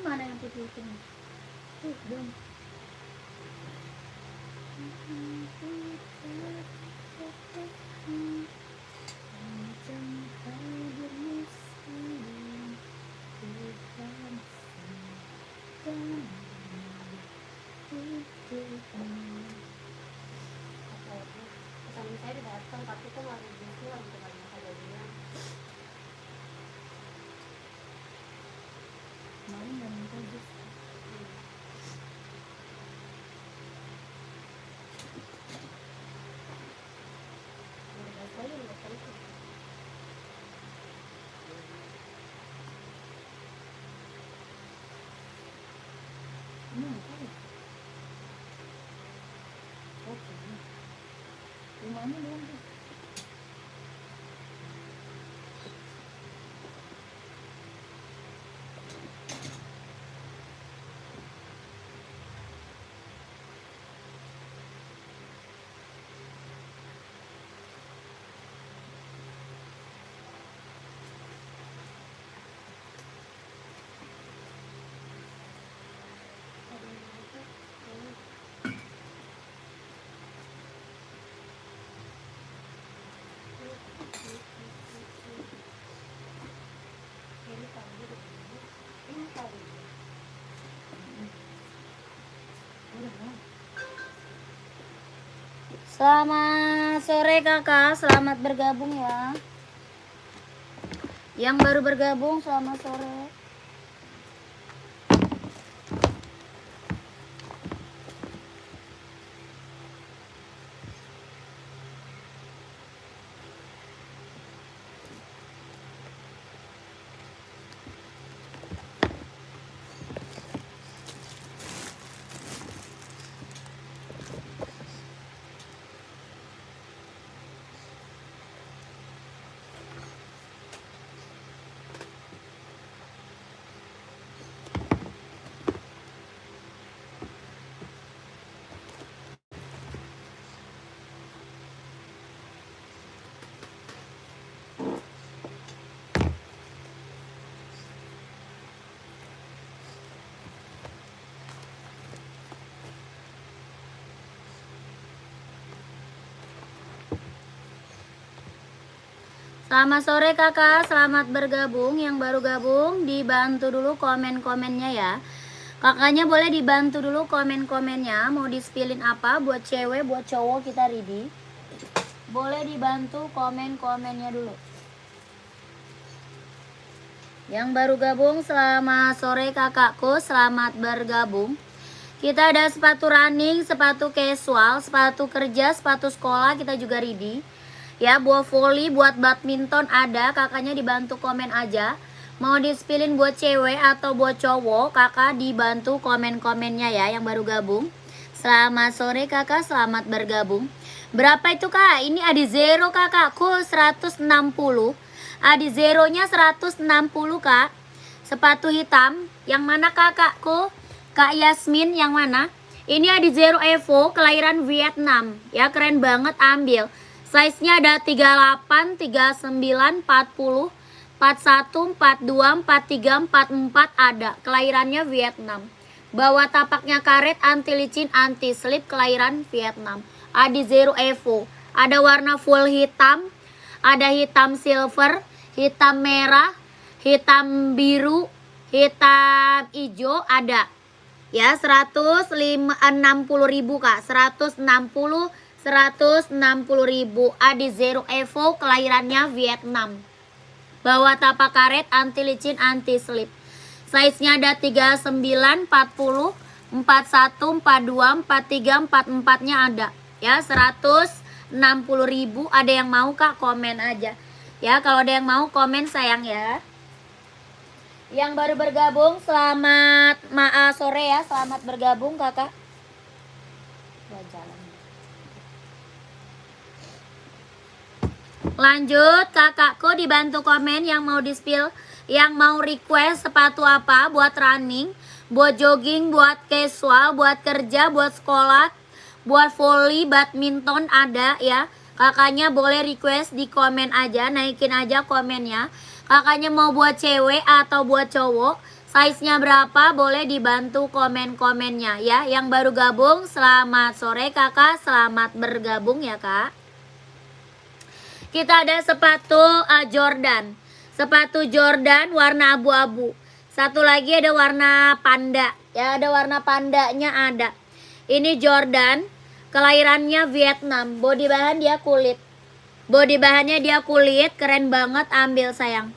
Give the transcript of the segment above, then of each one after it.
mana yang putih itu? Tuh, dong. Suami saya datang tapi tuh lagi busy lagi tukar masa gajian. Kemarin nggak minta jus. Oke. Rumahnya belum tuh. Selamat sore kakak, selamat bergabung ya. Yang baru bergabung selamat sore. Selamat sore kakak, selamat bergabung. Yang baru gabung dibantu dulu komen-komennya ya. Kakaknya boleh dibantu dulu komen-komennya. Mau di-spillin apa buat cewek, buat cowok kita ready. Boleh dibantu komen-komennya dulu. Yang baru gabung selamat sore kakakku, selamat bergabung. Kita ada sepatu running, sepatu casual, sepatu kerja, sepatu sekolah kita juga ready. Ya, buat volley, buat badminton ada, kakaknya dibantu komen aja. Mau di-spillin buat cewek atau buat cowok, kakak dibantu komen-komennya ya yang baru gabung. Selamat sore kakak, selamat bergabung. Berapa itu kak? Ini ada zero kakakku, 160. Ada zeronya 160 kak. Sepatu hitam, yang mana kakakku? Kak Yasmin yang mana? Ini ada zero Evo, kelahiran Vietnam. Ya keren banget, ambil. Size-nya ada 38, 39, 40, 41, 42, 43, 44 ada. Kelahirannya Vietnam. Bawah tapaknya karet, anti licin, anti slip, kelahiran Vietnam. Ada zero Evo. Ada warna full hitam, ada hitam silver, hitam merah, hitam biru, hitam hijau ada. Ya 160.000 kak, 160.000 Adi Zero Evo, kelahirannya Vietnam. Bawah tapak karet, anti licin, anti slip. Size-nya ada 39, 40, 41, 42, 43, 44-nya ada. Ya 160.000. Ada yang mau kak, komen aja. Ya kalau ada yang mau komen sayang ya. Yang baru bergabung selamat sore ya, selamat bergabung kakak. Jalan. Lanjut kakakku dibantu komen yang mau di-spill, yang mau request sepatu apa buat running, buat jogging, buat casual, buat kerja, buat sekolah, buat volley, badminton ada ya. Kakaknya boleh request di komen aja, naikin aja komennya. Kakaknya mau buat cewek atau buat cowok, Size-nya berapa? Boleh dibantu komen-komennya ya. Yang baru gabung, selamat sore kakak, selamat bergabung ya kak. Kita ada sepatu Jordan. Sepatu Jordan warna abu-abu. Satu lagi ada warna panda. Ya, ada warna pandanya ada. Ini Jordan, kelahirannya Vietnam. Bodi bahan dia kulit. Bodi bahannya dia kulit, keren banget, ambil sayang.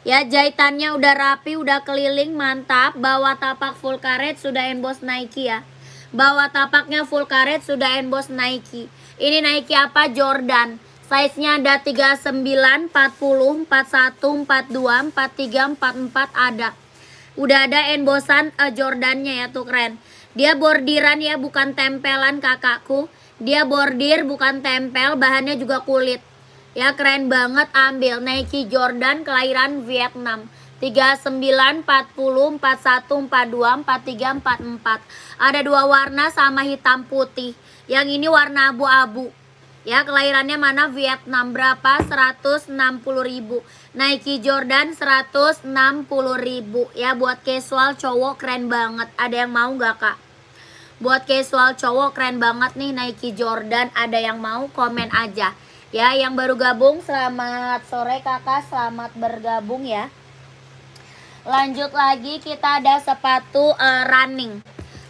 Ya, jahitannya udah rapi, udah keliling, mantap. Bawah tapak full karet, sudah emboss Nike ya. Bawah tapaknya full karet, sudah emboss Nike. Ini Nike apa? Jordan. Size-nya ada 39, 40, 41, 42, 43, 44 ada. Udah ada embossan Jordannya ya, tuh keren. Dia bordiran ya, bukan tempelan kakakku. Dia bordir, bukan tempel, bahannya juga kulit. Ya, keren banget, ambil. Nike Jordan, kelahiran Vietnam. 39, 40, 41, 42, 43, 44. Ada dua warna sama hitam putih. Yang ini warna abu-abu. Ya, kelahirannya mana? Vietnam. Berapa? 160.000. Nike Jordan 160.000. Ya, buat casual cowok keren banget. Ada yang mau gak kak? Buat casual cowok keren banget nih Nike Jordan. Ada yang mau? Komen aja. Ya, yang baru gabung, selamat sore kakak, selamat bergabung ya. Lanjut lagi, kita ada sepatu running.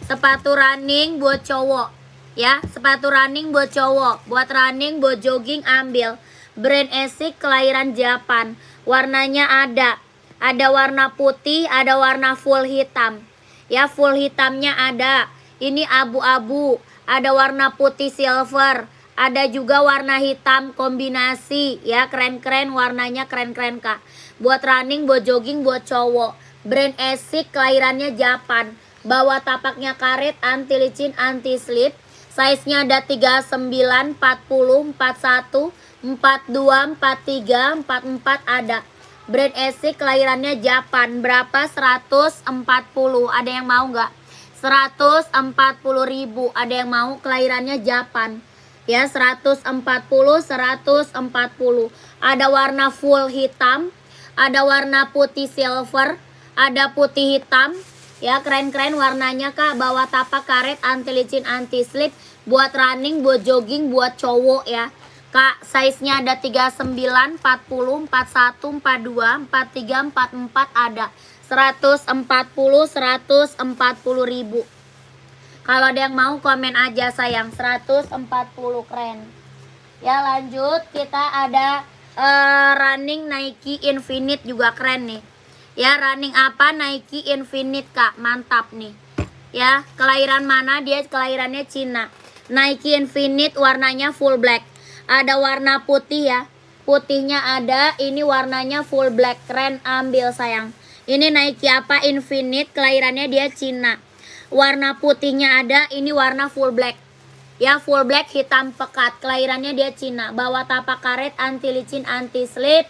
Sepatu running buat cowok. Ya, sepatu running buat cowok. Buat running, buat jogging, ambil. Brand Asics, kelahiran Japan. Warnanya ada. Ada warna putih, ada warna full hitam. Ya, full hitamnya ada. Ini abu-abu. Ada warna putih silver. Ada juga warna hitam kombinasi. Ya, keren-keren, warnanya keren-keren kak. Buat running, buat jogging, buat cowok. Brand Asics, kelahirannya Japan. Bawah tapaknya karet, anti licin, anti slip. Size-nya ada 39, 40, 41, 42, 43, 44 ada. Brand Asics, kelahirannya Japan. Berapa? 140. Ada yang mau nggak? 140.000. Ada yang mau? Kelahirannya Japan. Ya, 140, 140. Ada warna full hitam, ada warna putih silver, ada putih hitam. Ya, keren-keren warnanya kak. Bawah tapak karet, anti licin, anti slip. Buat running, buat jogging, buat cowok ya kak. Size-nya ada 39, 40, 41, 42, 43, 44 ada. 140, 140.000. Kalau ada yang mau komen aja sayang. 140, keren. Ya, lanjut kita ada running Nike Infinite juga keren nih. Ya, running apa? Nike Infinite kak, mantap nih. Ya, kelahiran mana? Dia kelahirannya Cina. Nike Infinite warnanya full black. Ada warna putih ya. Putihnya ada, ini warnanya full black, keren, ambil sayang. Ini Nike apa? Infinite, kelahirannya dia Cina. Warna putihnya ada, ini warna full black. Ya, full black hitam pekat, kelahirannya dia Cina. Bawah tapak karet, anti licin, anti slip.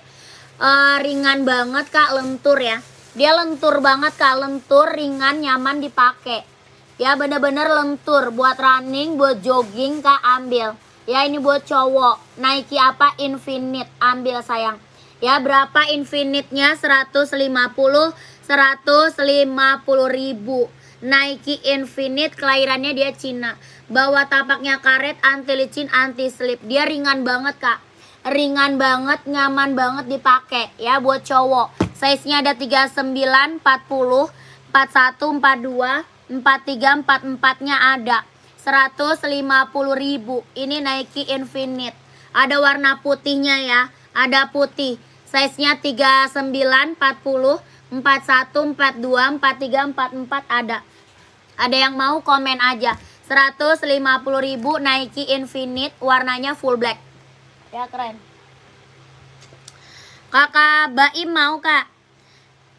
Ringan banget kak, lentur ya. Dia lentur banget kak, lentur, ringan, nyaman dipakai. Ya, bener-bener lentur. Buat running, buat jogging kak, ambil. Ya, ini buat cowok. Nike apa? Infinite, ambil sayang. Ya, berapa Infinite-nya? 150, 150.000. Nike Infinite, kelahirannya dia Cina. Bawah tapaknya karet, anti licin, anti slip. Dia ringan banget kak. Ringan banget, nyaman banget dipakai ya, buat cowok. Size-nya ada 39, 40, 41, 42, 43, 44-nya ada. 150.000. Ini Nike Infinite. Ada warna putihnya ya. Ada putih. Size-nya 39, 40, 41, 42, 43, 44 ada. Ada yang mau komen aja. 150.000 Nike Infinite, warnanya full black. Ya, keren. Kakak Baim mau kak?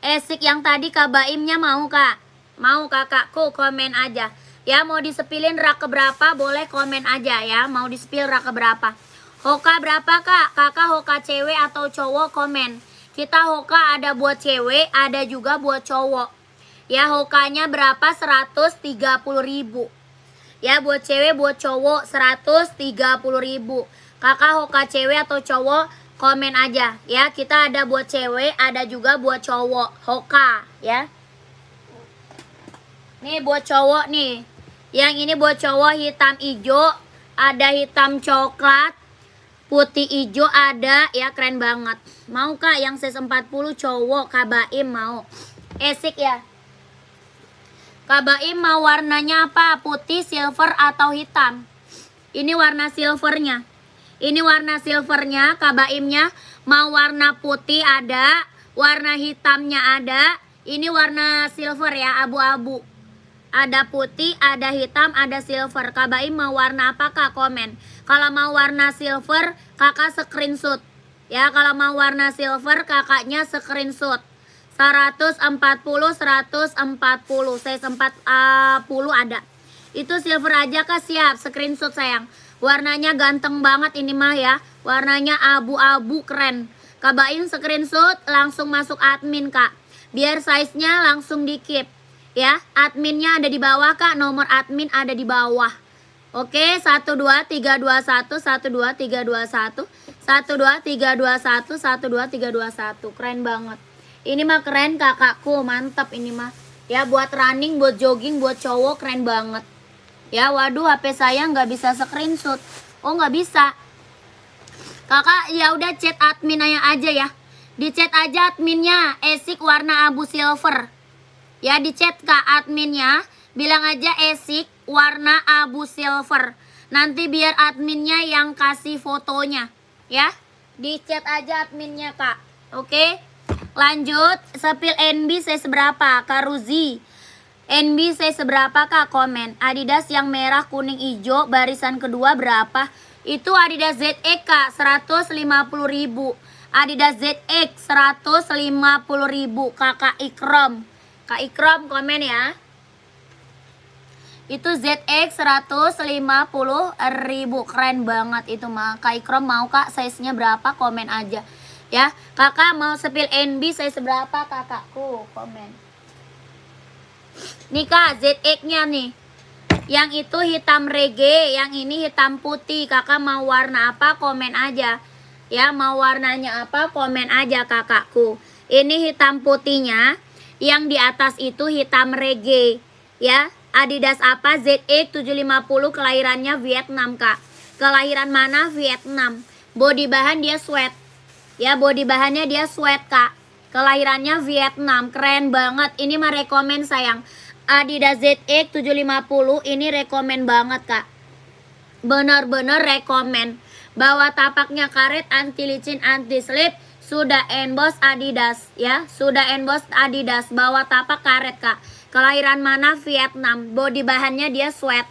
Asics yang tadi kak Baimnya mau kak? Mau kakakku, komen aja. Ya, mau disepilin rak keberapa? Boleh komen aja ya. Mau disepil rak keberapa? Hoka berapa kak? Kakak hoka cewek atau cowok, komen. Kita hoka ada buat cewek, ada juga buat cowok. Ya, hokanya berapa? 130.000. Ya, buat cewek, buat cowok 130.000. Kakak hoka cewek atau cowok, komen aja ya. Kita ada buat cewek, ada juga buat cowok. Hoka ya. Nih buat cowok nih. Yang ini buat cowok hitam hijau, ada hitam coklat, putih hijau ada, ya keren banget. Mau Kak yang size 40 cowok, Kak Baim mau. Esik ya. Kak Baim mau warnanya apa? Putih, silver atau hitam? Ini warna silvernya. Ini warna silvernya, Kak Baimnya mau warna putih ada, warna hitamnya ada. Ini warna silver ya, abu-abu. Ada putih, ada hitam, ada silver. Kak Baim mau warna apa Kak? Komen. Kalau mau warna silver, kakak screenshot. Ya, kalau mau warna silver, kakaknya screenshot. 140, 140. Saya 40 ada. Itu silver aja Kak, siap. Screenshot sayang. Warnanya ganteng banget ini mah ya. Warnanya abu-abu keren. Kak Baim screenshot, langsung masuk admin Kak. Biar size-nya langsung di-keep. Ya, adminnya ada di bawah Kak, nomor admin ada di bawah. Oke, 12321 12321 12321 12321. Keren banget. Ini mah keren kakakku, mantap ini mah. Ya buat running, buat jogging, buat cowok keren banget. Ya, waduh HP saya nggak bisa screenshot. Oh, nggak bisa. Kakak ya udah chat admin aja ya. Di chat aja adminnya, Esik warna abu silver. Ya di chat Kak adminnya, bilang aja Esik warna abu silver. Nanti biar adminnya yang kasih fotonya. Ya, di chat aja adminnya Kak. Oke, lanjut. Sepil NB saya seberapa? Kak Ruzi, NB saya seberapa Kak? Komen. Adidas yang merah kuning hijau barisan kedua berapa? Itu Adidas ZX Kak, 150.000. Adidas ZX 150.000. Kakak Ikrom. Kak Ikrom komen ya. Itu ZX 150.000. Keren banget itu mah. Kak Ikrom mau Kak size-nya berapa? Komen aja. Ya, kakak mau sepil NB size berapa kakakku? Komen. Nih Kak, ZX-nya nih. Yang itu hitam reggae, yang ini hitam putih. Kakak mau warna apa? Komen aja. Ya, mau warnanya apa? Komen aja kakakku. Ini hitam putihnya. Yang di atas itu hitam reggae. Ya, Adidas apa? ZX 750, kelahirannya Vietnam Kak. Kelahiran mana? Vietnam. Body bahan dia sweat. Ya, body bahannya dia sweat Kak. Kelahirannya Vietnam. Keren banget. Ini mah rekomen sayang. Adidas ZX 750 ini rekomen banget Kak. Bener-bener rekomen. Bawah tapaknya karet, anti licin, anti slip. Sudah emboss Adidas ya. Sudah emboss Adidas. Bawah tapak karet Kak. Kelahiran mana? Vietnam. Body bahannya dia sweat.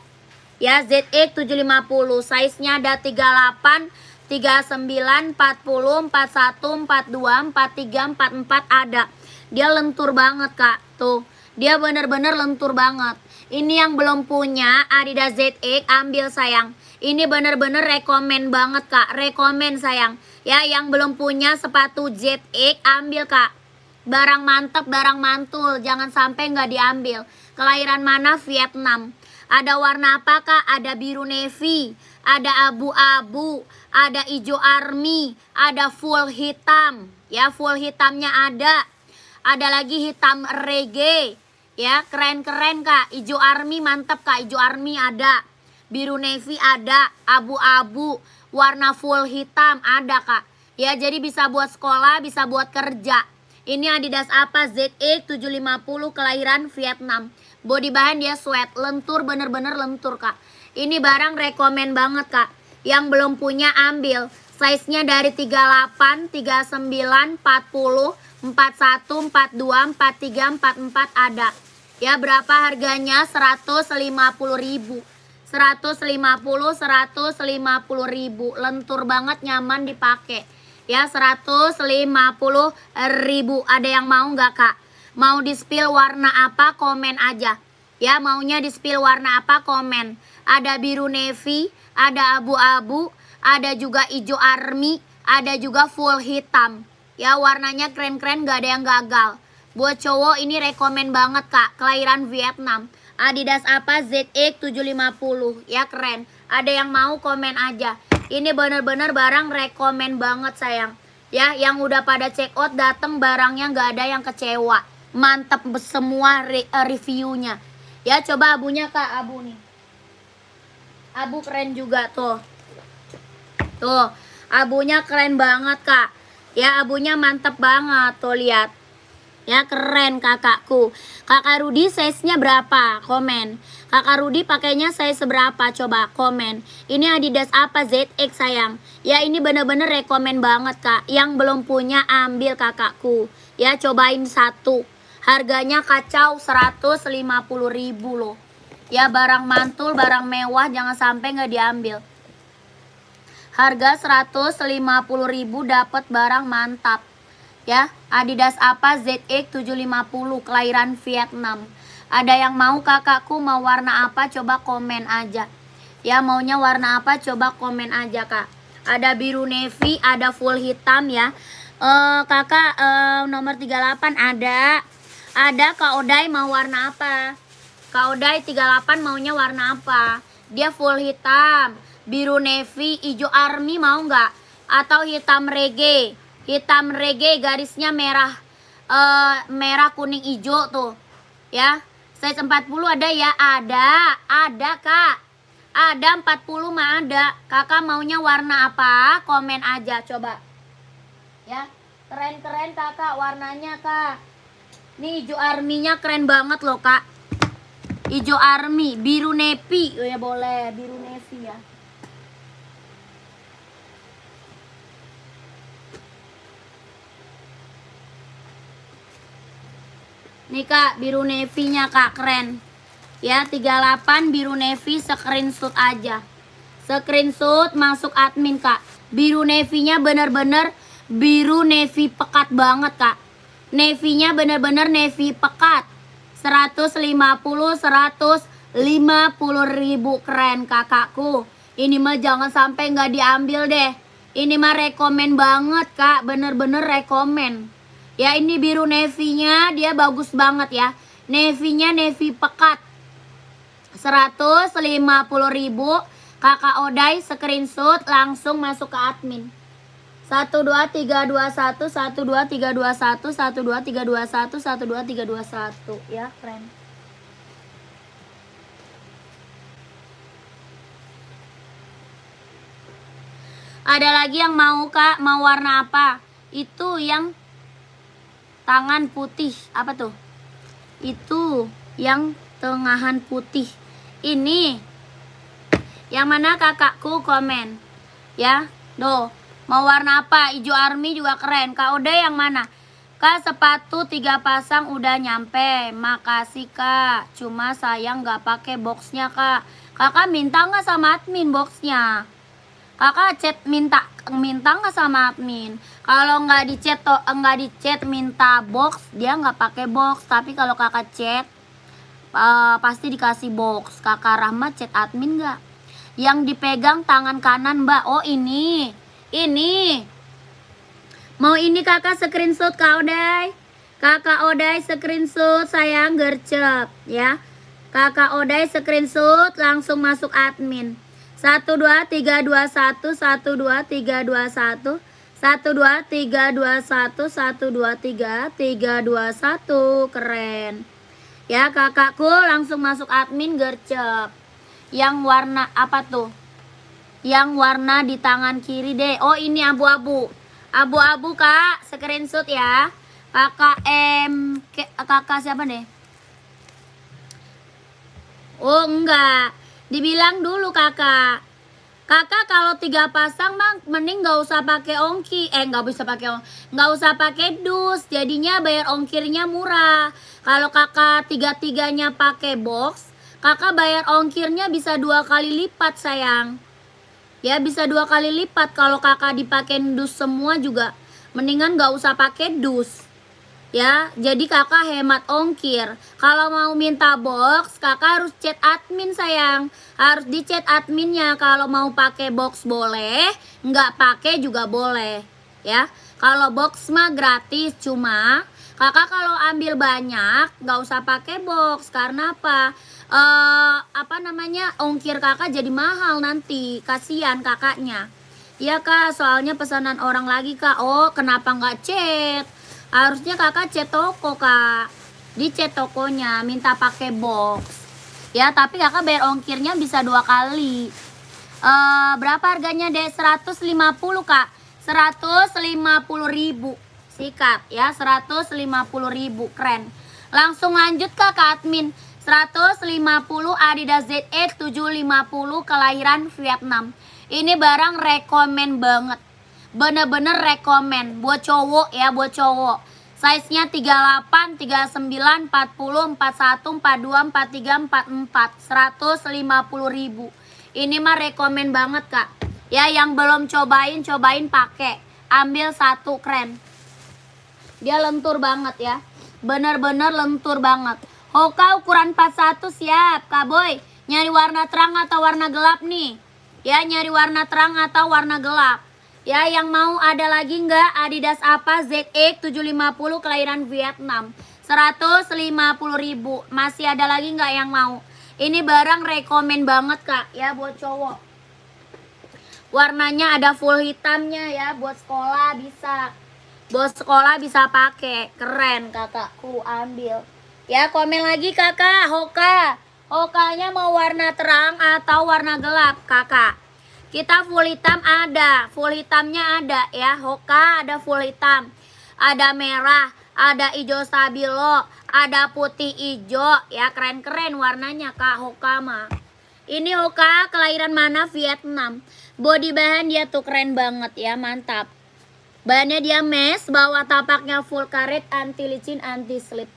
Ya, ZX 750. Size-nya ada 38, 39, 40, 41, 42, 43, 44 ada. Dia lentur banget Kak. Tuh. Dia bener-bener lentur banget. Ini yang belum punya Adidas ZX ambil sayang. Ini bener-bener rekomen banget Kak. Rekomen sayang. Ya, yang belum punya sepatu ZX ambil Kak. Barang mantep, barang mantul. Jangan sampai nggak diambil. Kelahiran mana? Vietnam. Ada warna apa Kak? Ada biru navy, ada abu-abu, ada hijau army, ada full hitam. Ya, full hitamnya ada. Ada lagi hitam reggae. Ya, keren-keren Kak. Hijau army mantap Kak. Hijau army ada. Biru navy ada. Abu-abu. Warna full hitam ada Kak. Ya, jadi bisa buat sekolah, bisa buat kerja. Ini Adidas apa? ZX 750, kelahiran Vietnam. Body bahan dia sweat. Lentur, bener-bener lentur Kak. Ini barang rekomen banget Kak. Yang belum punya ambil. Size-nya dari 38, 39, 40, 41, 42, 43, 44 ada. Ya, berapa harganya? 150.000. 150, 150.000. Lentur banget, nyaman dipakai. Ya, 150.000. Ada yang mau nggak Kak? Mau di spill warna apa? Komen aja. Ya, maunya di spill warna apa? Komen. Ada biru navy, ada abu-abu, ada juga hijau army, ada juga full hitam. Ya, warnanya keren-keren, nggak ada yang gagal. Buat cowok ini rekomen banget Kak. Kelahiran Vietnam. Adidas apa? ZX 750. Ya, keren. Ada yang mau komen aja. Ini bener-bener barang rekomen banget sayang. Ya, yang udah pada check out dateng barangnya nggak ada yang kecewa. Mantep semua reviewnya. Ya coba abunya kak, abu nih. Abu keren juga tuh. Tuh, abunya keren banget kak. Ya abunya mantep banget tuh lihat. Ya keren kakakku. Kakak Rudi size-nya berapa? Komen. Kakak Rudi pakainya size seberapa? Coba komen. Ini Adidas apa? ZX sayang. Ya ini bener-bener rekomen banget kak. Yang belum punya ambil kakakku. Ya cobain satu. Harganya kacau 150.000 loh. Ya barang mantul, barang mewah jangan sampai nggak diambil. Harga 150.000 dapat barang mantap. Ya, Adidas apa? ZX 750 kelahiran Vietnam. Ada yang mau kakakku mau warna apa? Coba komen aja. Ya, maunya warna apa? Coba komen aja, Kak. Ada biru navy, ada full hitam ya. Kakak nomor 38 ada. Ada Kak Oday mau warna apa? Kak Oday 38 maunya warna apa? Dia full hitam, biru navy, hijau army mau nggak? Atau hitam reggae? Hitam reggae garisnya merah merah kuning hijau tuh ya. Size 40 ada ya? Ada kak, ada 40 mah ada. Kakak maunya warna apa? Komen aja coba ya. Keren-keren kakak warnanya kak. Nih hijau arminya keren banget loh kak. Hijau army, biru navy. Oh ya boleh, biru navy ya. Nih kak, biru navy-nya kak, keren. Ya, 38 biru navy, screenshot aja. Screenshot masuk admin kak. Biru navy-nya bener-bener biru navy pekat banget kak. Navy-nya bener-bener navy pekat. 150.000 keren kakakku. Ini mah jangan sampai nggak diambil deh. Ini mah rekomen banget kak, bener-bener rekomen. Ya ini biru navy-nya dia bagus banget ya. Navy-nya navy pekat. 150.000. Kakak Oday screenshot langsung masuk ke admin. 12321 12321 12321 12321 ya keren. Ada lagi yang mau kak, mau warna apa? Itu yang tangan putih, apa tuh? Itu yang tengahan putih. Ini yang mana kakakku komen ya. Tuh, mau warna apa? Hijau army juga keren. Kak Oda yang mana? Kak sepatu 3 pasang udah nyampe. Makasih kak. Cuma sayang gak pakai boxnya kak. Kakak minta nggak sama admin boxnya? Kakak chat minta nggak sama admin? Kalau nggak di chat minta box, dia nggak pakai box. Tapi kalau kakak chat pasti dikasih box. Kakak Rahmat chat admin nggak? Yang dipegang tangan kanan mbak. Oh ini mau ini kakak screenshot Kak Oday. Kakak Oday screenshot sayang gercep ya. Kakak Oday screenshot langsung masuk admin. 12321 12321 12321 12321 keren. Ya kakakku langsung masuk admin gercep. Yang warna apa tuh? Yang warna di tangan kiri deh. Oh ini abu-abu. Abu-abu kak, screenshot ya. Kakak kakak siapa deh? Oh enggak. Dibilang dulu kakak. Kakak kalau 3 pasang mah mending nggak usah pakai ongki. Nggak usah pakai dus. Jadinya bayar ongkirnya murah. Kalau kakak 3-3-nya pakai box, kakak bayar ongkirnya bisa 2 kali lipat sayang. Ya bisa 2 kali lipat. Kalau kakak dipakein dus semua juga mendingan nggak usah pakai dus. Ya, jadi kakak hemat ongkir. Kalau mau minta box, kakak harus chat admin sayang. Harus di chat adminnya. Kalau mau pakai box boleh, nggak pakai juga boleh. Ya, kalau box mah gratis. Cuma kakak kalau ambil banyak, nggak usah pakai box. Karena apa? Ongkir kakak jadi mahal nanti. Kasihan kakaknya. Iya kak, soalnya pesanan orang lagi kak. Oh, kenapa nggak chat? Harusnya kakak chat toko kak. Di chat tokonya minta pakai box Ya, tapi kakak bayar ongkirnya bisa 2 kali. Berapa harganya deh? 150 kak. 150.000. Sikat ya, 150.000. Keren. Langsung lanjut kak ke admin. 150 Adidas ZX 750 kelahiran Vietnam. Ini barang rekomen banget. Bener-bener rekomen buat cowok ya, buat cowok. Size-nya 38, 39, 40, 41, 42, 43, 44. 150.000. Ini mah rekomen banget kak. Ya, yang belum cobain pakai. Ambil satu, keren. Dia lentur banget ya. Bener-bener lentur banget. Hoka ukuran 41 siap kak boy. Nyari warna terang atau warna gelap nih? Ya, nyari warna terang atau warna gelap. Ya, yang mau ada lagi nggak? Adidas apa? ZX 750 kelahiran Vietnam. 150.000. Masih ada lagi nggak yang mau? Ini barang rekomen banget kak ya buat cowok. Warnanya ada full hitamnya ya, buat sekolah bisa. Buat sekolah bisa pakai. Keren kakakku, ambil. Ya, komen lagi kakak. Hoka. Hokanya mau warna terang atau warna gelap kakak? Kita full hitam ada, full hitamnya ada ya. Hoka ada full hitam, ada merah, ada hijau stabilo, ada putih hijau ya. Keren-keren warnanya kak Hoka mah. Ini Hoka kelahiran mana? Vietnam. Body bahan dia tuh keren banget ya, mantap. Bahannya dia mesh, bawah tapaknya full karet, anti licin, anti slip.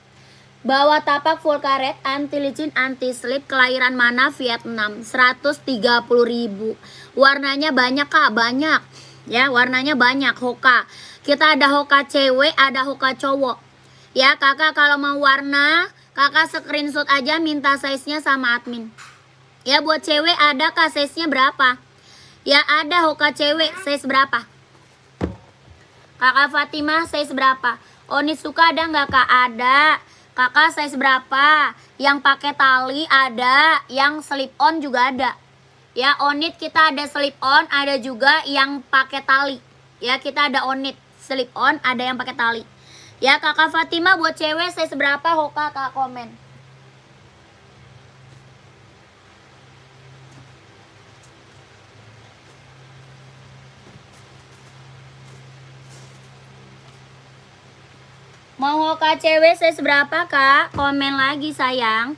Bawah tapak full karet, anti licin, anti slip. Kelahiran mana? Vietnam. 130.000. Warnanya banyak kak, banyak. Ya, warnanya banyak Hoka. Kita ada Hoka cewek, ada Hoka cowok. Ya, kakak kalau mau warna, kakak screenshot aja, minta size-nya sama admin. Ya, buat cewek ada kak, size-nya berapa? Ya, ada Hoka cewek, size berapa? Kakak Fatimah size berapa? Onitsuka ada nggak kak? Ada. Kakak size berapa? Yang pakai tali ada, yang slip on juga ada. Ya, onit kita ada slip on, ada juga yang pakai tali. Ya, kita ada onit slip on, ada yang pakai tali. Ya, kakak Fatimah buat cewek size berapa? Hoka kak komen. Mau Hoka cewek size berapa kak? Komen lagi sayang.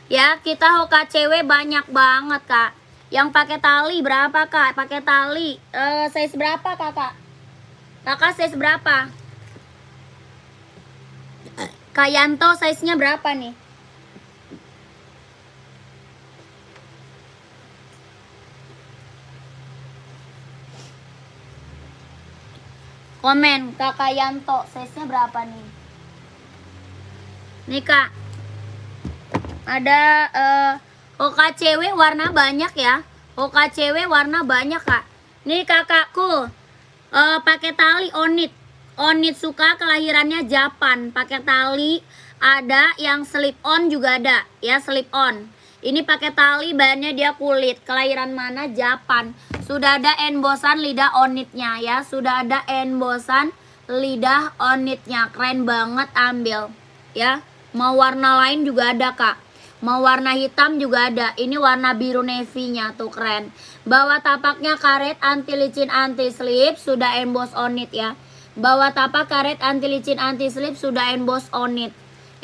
Ya, kita Hoka cewek banyak banget kak. Yang pakai tali berapa kak? Pakai tali size berapa kakak? Kakak size berapa? Kak Yanto size-nya berapa nih? Komen kakak Yanto size-nya berapa nih? Nih kak, ada Hoka cewek warna banyak ya. Hoka cewek warna banyak kak. Nih kakakku, pakai tali onit. Onitsuka kelahirannya Japan. Pakai tali, ada yang slip on juga ada ya, slip on. Ini pakai tali, bahannya dia kulit. Kelahiran mana? Japan. Sudah ada embosan lidah onitnya ya. Sudah ada embosan lidah onitnya. Keren banget, ambil ya. Mau warna lain juga ada kak. Mau warna hitam juga ada. Ini warna biru navy-nya tuh keren. Bawah tapaknya karet, anti licin, anti slip. Sudah emboss on it ya. Bawah tapak karet, anti licin, anti slip. Sudah emboss on it.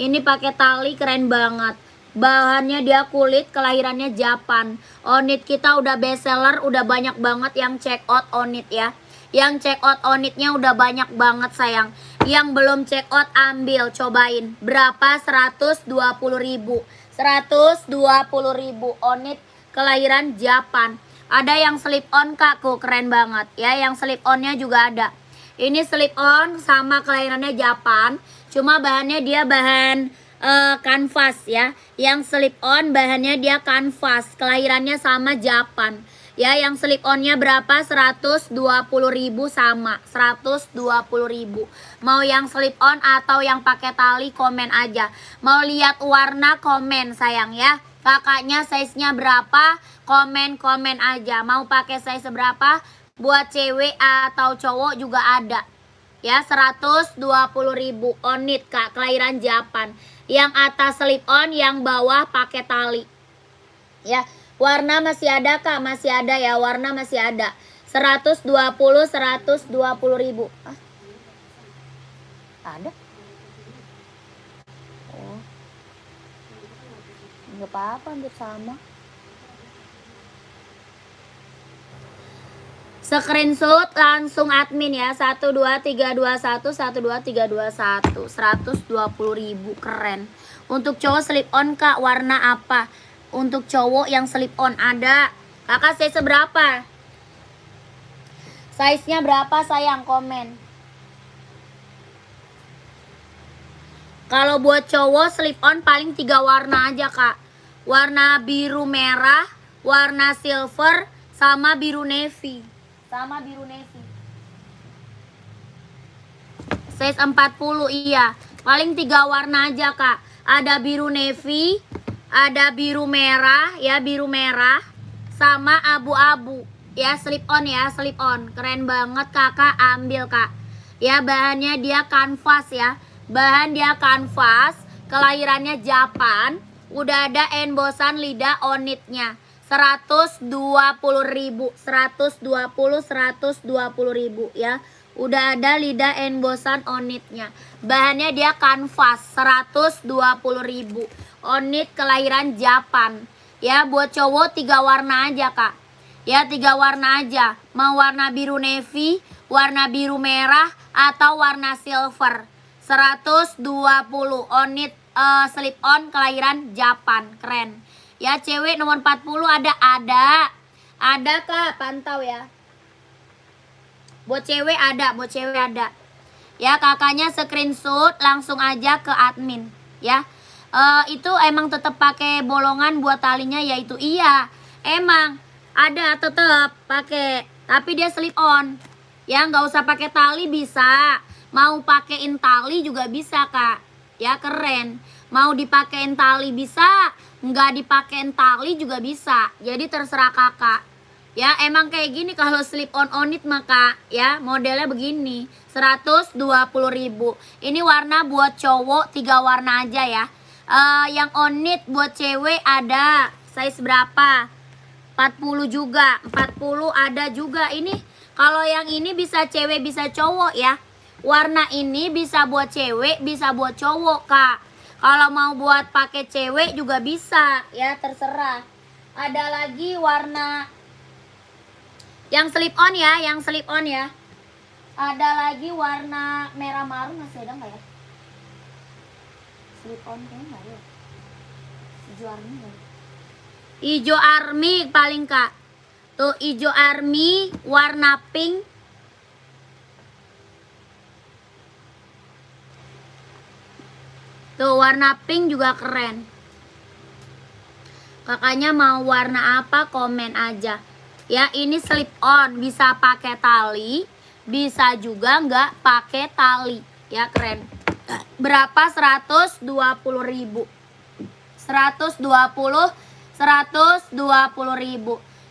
Ini pakai tali, keren banget. Bahannya dia kulit, kelahirannya Japan. On it kita udah best seller, udah banyak banget yang check out on it ya. Yang check out on it-nya udah banyak banget sayang. Yang belum check out ambil, cobain. Berapa? 120.000. 120.000 on it kelahiran Japan. Ada yang slip on kakku, keren banget ya. Yang slip on-nya juga ada. Ini slip on sama kelahirannya Japan. Cuma bahannya dia bahan kanvas ya. Yang slip on bahannya dia kanvas. Kelahirannya sama Japan. Ya, yang slip onnya berapa? 120.000 sama. 120.000. Mau yang slip on atau yang pakai tali, komen aja. Mau lihat warna, komen sayang ya. Kakaknya size-nya berapa? Komen aja. Mau pakai size berapa? Buat cewek atau cowok juga ada. Ya, 120.000 on it kak, kelahiran Japan. Yang atas slip on, yang bawah pakai tali. Ya, warna masih ada Kak, masih ada ya, warna masih ada. 120 ribu. Ah, ada? Oh, nggak apa-apa, hampir sama. Screenshot langsung admin ya. 12321 12321 120.000, keren. Untuk cowok slip on Kak, warna apa? Untuk cowok yang slip on ada. Kakak size berapa? Size-nya berapa sayang? Komen. Kalau buat cowok slip on paling 3 warna aja Kak. Warna biru merah, warna silver, sama biru navy. Sama biru navy. Size 40 iya. Paling 3 warna aja Kak. Ada biru navy, ada biru merah ya, biru merah, sama abu-abu. Ya, slip on ya, slip on. Keren banget Kakak, ambil Kak. Ya, bahannya dia kanvas ya. Bahan dia kanvas, kelahirannya Japan. Udah ada embosan lidah onitnya. 120.000, 120.000 ya. Udah ada lidah embosan onitnya. Bahannya dia kanvas, 120.000. Onit kelahiran Japan. Ya, buat cowok 3 warna aja Kak. Ya, 3 warna aja. Mau warna biru navy, warna biru merah, atau warna silver. 120 onit slip on kelahiran Japan, keren. Ya, cewek nomor 40 ada Kak, pantau ya. Buat cewek ada, buat cewek ada. Ya, kakaknya screenshot langsung aja ke admin ya. Itu emang tetap pakai bolongan buat talinya, yaitu iya. Emang ada tetap pakai, tapi dia slip on. Ya, nggak usah pakai tali bisa. Mau pakein tali juga bisa Kak. Ya, keren. Mau dipakein tali bisa, nggak dipakein tali juga bisa. Jadi terserah Kakak. Ya, emang kayak gini kalau slip on onit maka ya, modelnya begini. 120.000. Ini warna buat cowok 3 warna aja ya. Yang onit buat cewek ada. Size berapa? 40 juga. 40 ada juga. Ini kalau yang ini bisa cewek bisa cowok ya. Warna ini bisa buat cewek, bisa buat cowok Kak. Kalau mau buat pakai cewek juga bisa ya, terserah. Ada lagi warna yang slip on ya, yang slip on ya. Ada lagi warna merah marun, masih ada nggak ya? Slip on kayaknya nggak ya. Hijau army nggak? Hijau army paling Kak. Tuh hijau army, warna pink. Tuh warna pink juga keren. Kakaknya mau warna apa, komen aja. Ya, ini slip on, bisa pakai tali, bisa juga nggak pakai tali. Ya, keren. Berapa? 120.000. 120.000.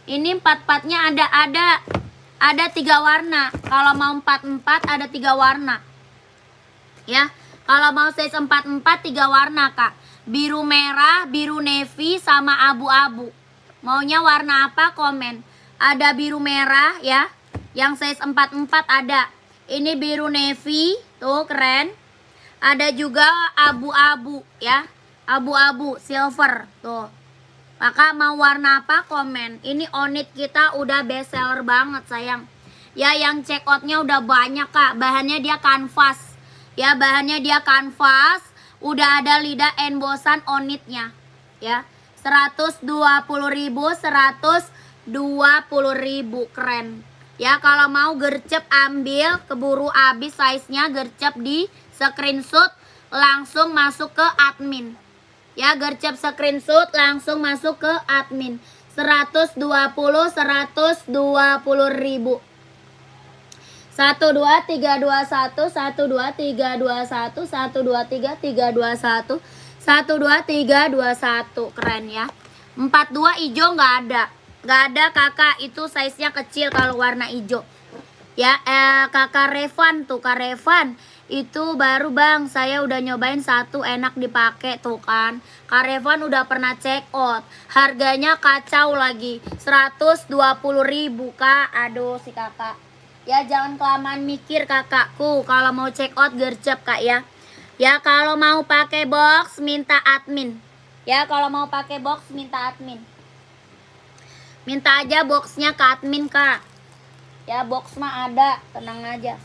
Ini 4-4-nya ada 3 warna. Kalau mau 4-4 ada 3 warna. Ya. Kalau mau size 44 3 warna Kak. Biru merah, biru navy, sama abu-abu. Maunya warna apa, komen. Ada biru merah ya. Yang size 44 ada. Ini biru navy, tuh keren. Ada juga abu-abu ya. Abu-abu silver tuh. Kakak mau warna apa, komen. Ini onit kita udah best seller banget sayang. Ya, yang check outnya udah banyak Kak. Bahannya dia kanvas. Ya, bahannya dia kanvas, udah ada lidah embosan onitnya. Ya, 120.000, 120.000, keren. Ya, kalau mau gercep ambil, keburu habis size-nya, gercep di screenshot langsung masuk ke admin. Ya, gercep screenshot langsung masuk ke admin. 120.000. 12321 12321 12321 12321, keren ya. 42 hijau nggak ada Kakak, itu size nya kecil kalau warna hijau ya. Kakak Revan tuh, Kak Revan, Itu baru bang, saya udah nyobain satu, enak dipakai tuh kan. Kak Revan udah pernah check out. Harganya kacau lagi, 120.000 kak. Aduh si kakak. Ya jangan kelamaan mikir kakakku. Kalau mau check out gercep kak ya. Ya kalau mau pakai box minta admin. Ya kalau mau pakai box minta admin. Minta aja boxnya ke admin kak. Ya box mah ada, tenang aja.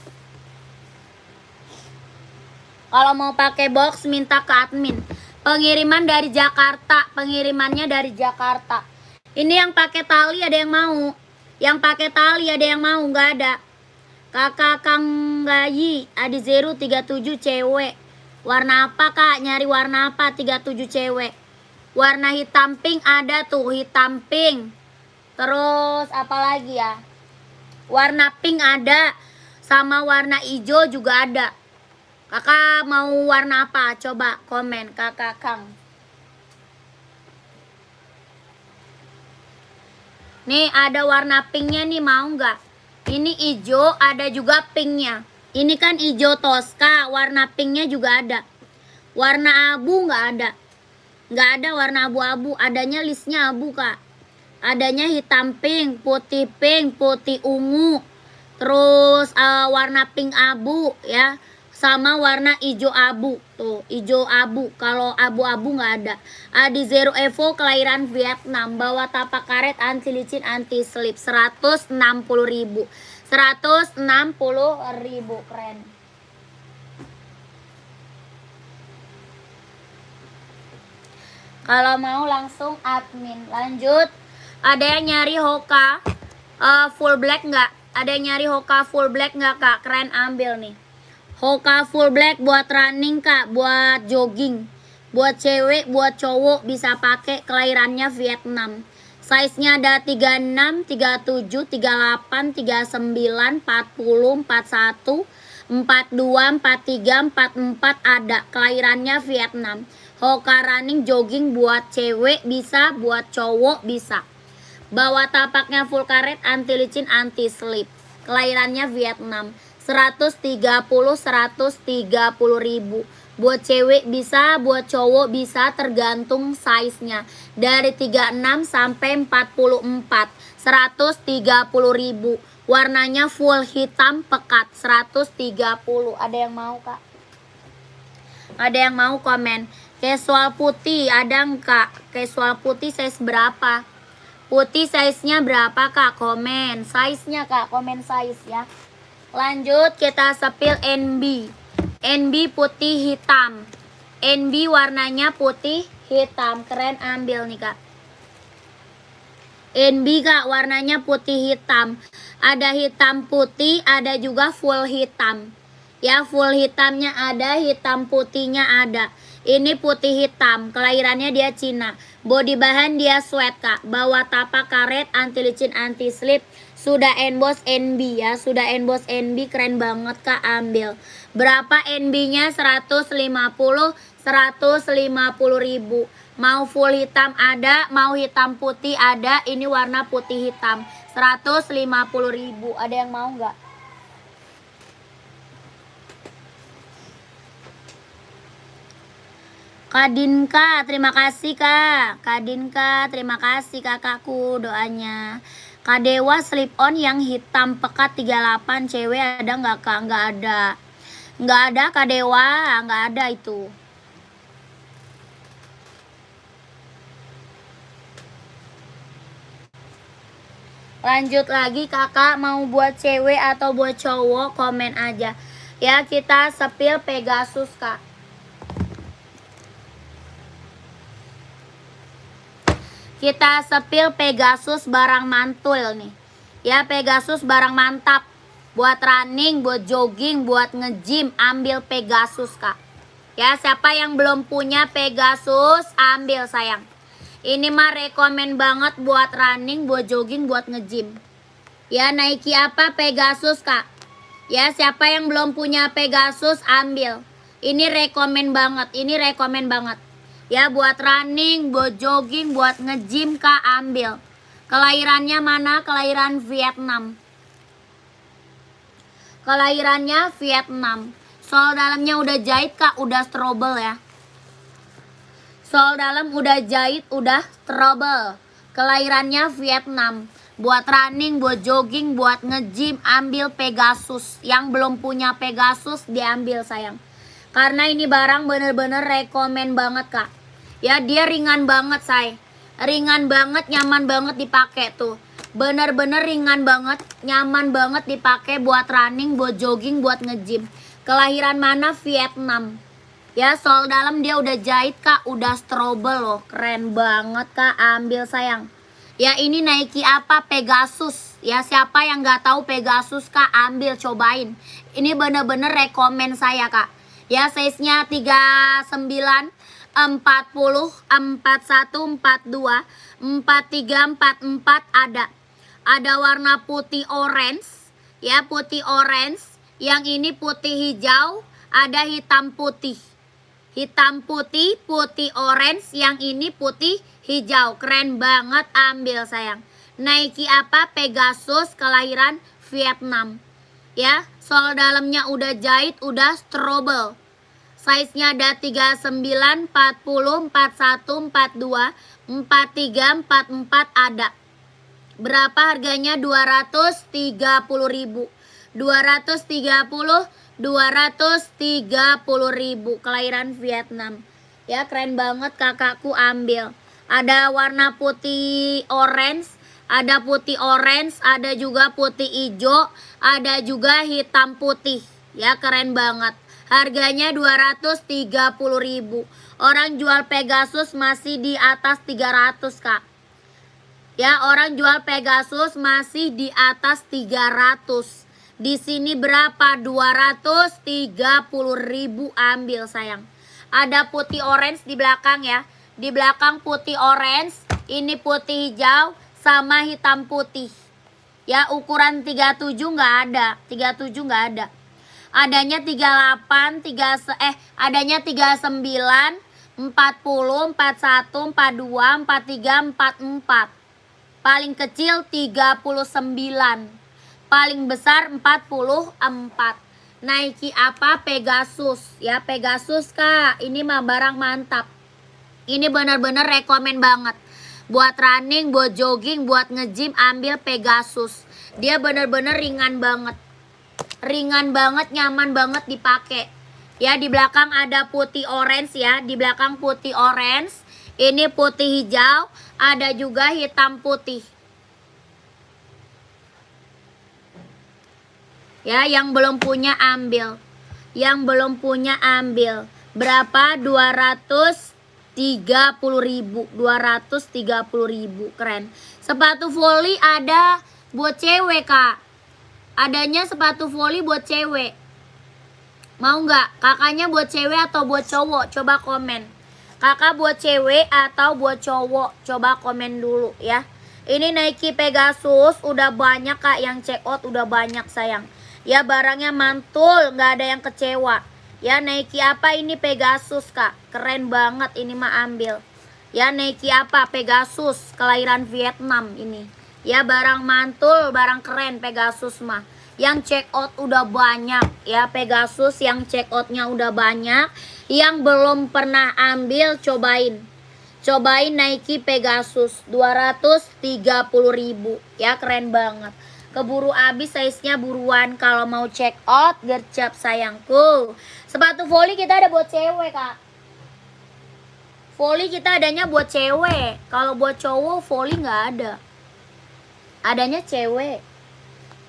Kalau mau pakai box minta ke admin. Pengiriman dari Jakarta, pengirimannya dari Jakarta. Ini yang pakai tali ada yang mau. Yang pakai tali ada yang mau, nggak ada. Kakak Kang Gayi, Adi Zeru 37 cewek. Warna apa kak? Nyari warna apa? 37 cewek. Warna hitam pink ada tuh, hitam pink. Terus apa lagi ya? Warna pink ada, sama warna hijau juga ada. Kakak mau warna apa? Coba komen kakak Kang. Nih ada warna pinknya nih, mau nggak? Ini hijau, ada juga pinknya. Ini kan hijau Tosca, warna pinknya juga ada. Warna abu nggak ada. Nggak ada warna abu-abu, adanya listnya abu kak. Adanya hitam pink, putih ungu. Terus warna pink abu ya. Sama warna hijau abu tuh, hijau abu. Kalau abu-abu nggak ada. Adi Zero Evo kelahiran Vietnam, bawa tapak karet anti licin anti slip, 160.000. 160.000, keren. Kalau mau langsung admin. Lanjut, ada yang nyari Hoka full black nggak? Ada yang nyari Hoka full black nggak kak? Keren, ambil nih. Hoka full black buat running kak, buat jogging, buat cewek, buat cowok bisa pakai. Kelahirannya Vietnam. Size-nya ada 36, 37, 38, 39, 40, 41, 42, 43, 44 ada. Kelahirannya Vietnam. Hoka running jogging buat cewek bisa, buat cowok bisa. Bawa tapaknya full karet anti licin anti slip. Kelahirannya Vietnam. 130.000. Buat cewek bisa, buat cowok bisa, tergantung size-nya. Dari 36 sampai 44. 130.000. Warnanya full hitam pekat, 130. Ada yang mau kak? Ada yang mau komen? Casual putih ada enggak? Casual putih size berapa? Putih size-nya berapa kak? Komen size-nya kak, komen size ya. Lanjut kita sepil NB. NB putih hitam. NB warnanya putih hitam. Keren, ambil nih kak. NB kak warnanya putih hitam. Ada hitam putih, ada juga full hitam. Ya full hitamnya ada, hitam putihnya ada. Ini putih hitam, kelahirannya dia Cina. Body bahan dia sweat kak. Bawa tapak karet anti licin anti slip. Sudah emboss NB ya, sudah emboss NB, keren banget kak, ambil. Berapa NB-nya? 150.000. Mau full hitam ada, mau hitam putih ada. Ini warna putih hitam. 150.000. Ada yang mau nggak? Kadinka, terima kasih kak. Kadinka, terima kasih kakakku doanya. Kadewa slip on yang hitam pekat 38 cewek ada nggak kak? Nggak ada. Nggak ada Kadewa, nggak ada itu. Lanjut lagi kakak, mau buat cewek atau buat cowok komen aja. Ya kita sepil Pegasus kak. Kita sepil Pegasus barang mantul nih. Ya Pegasus barang mantap. Buat running, buat jogging, buat nge-gym, ambil Pegasus kak. Ya siapa yang belum punya Pegasus, ambil sayang. Ini mah rekomen banget buat running, buat jogging, buat nge-gym. Ya Nike apa? Pegasus kak. Ya siapa yang belum punya Pegasus, ambil. Ini rekomen banget, ini rekomen banget. Ya buat running, buat jogging, buat nge-gym kak, ambil. Kelahirannya mana? Kelahiran Vietnam. Kelahirannya Vietnam. Sol dalamnya udah jahit kak, udah strobel ya. Sol dalam udah jahit, udah strobel. Kelahirannya Vietnam. Buat running, buat jogging, buat nge-gym, ambil Pegasus. Yang belum punya Pegasus diambil sayang. Karena ini barang bener-bener rekomen banget kak. Ya dia ringan banget say. Ringan banget, nyaman banget dipakai tuh. Bener-bener ringan banget, nyaman banget dipakai buat running, buat jogging, buat nge-gym. Kelahiran mana? Vietnam. Ya sol dalam dia udah jahit kak, udah strobel loh. Keren banget kak, ambil sayang. Ya ini Nike apa? Pegasus. Ya siapa yang nggak tahu Pegasus kak, ambil cobain. Ini bener-bener rekomen saya kak. Ya size-nya 39, 40, 41, 42, 43, 44 ada. Ada warna putih orange. Ya putih orange. Yang ini putih hijau. Ada hitam putih. Hitam putih, putih orange, yang ini putih hijau. Keren banget, ambil sayang. Nike apa? Pegasus, kelahiran Vietnam. Ya, sol dalamnya udah jahit, udah strobel. Size-nya ada 39, 40, 41, 42, 43, 44 ada. Berapa harganya? 230.000. 230.000 kelahiran Vietnam. Ya keren banget kakakku, ambil. Ada warna putih orange, ada putih orange, ada juga putih hijau, ada juga hitam putih. Ya keren banget. Harganya 230.000. Orang jual Pegasus masih di atas 300 kak. Ya orang jual Pegasus masih di atas 300. Di sini berapa? 230.000, ambil sayang. Ada putih orange di belakang ya. Di belakang putih orange, ini putih hijau sama hitam putih. Ya ukuran 37 nggak ada. 37 nggak ada. Adanya 38, adanya 39, 40, 41, 42, 43, 44. Paling kecil 39. Paling besar 44. Nike apa? Pegasus. Ya Pegasus kak. Ini mah barang mantap. Ini bener-bener rekomen banget. Buat running, buat jogging, buat nge-gym, ambil Pegasus. Dia bener-bener ringan banget. Ringan banget, nyaman banget dipakai. Ya di belakang ada putih orange ya. Di belakang putih orange. Ini putih hijau. Ada juga hitam putih. Ya, yang belum punya ambil. Yang belum punya ambil. Berapa? 230.000. 230.000. Keren. Sepatu volley ada buat cewek, Kak. Adanya sepatu volley buat cewek. Mau nggak? Kakaknya buat cewek atau buat cowok? Coba komen. Kakak buat cewek atau buat cowok? Coba komen dulu ya. Ini Nike Pegasus udah banyak kak yang check out, udah banyak sayang. Ya barangnya mantul, nggak ada yang kecewa. Ya Nike apa ini? Pegasus kak, keren banget ini mah, ambil. Ya Nike apa? Pegasus, kelahiran Vietnam ini. Ya barang mantul, barang keren Pegasus mah. Yang check out udah banyak ya, Pegasus yang check outnya udah banyak. Yang belum pernah ambil cobain. Cobain Nike Pegasus 230.000 ya, keren banget. Keburu habis size-nya, buruan kalau mau check out, gercep sayangku. Sepatu volley kita ada buat cewek kak. Volley kita adanya buat cewek. Kalau buat cowok volley nggak ada. Adanya cewek.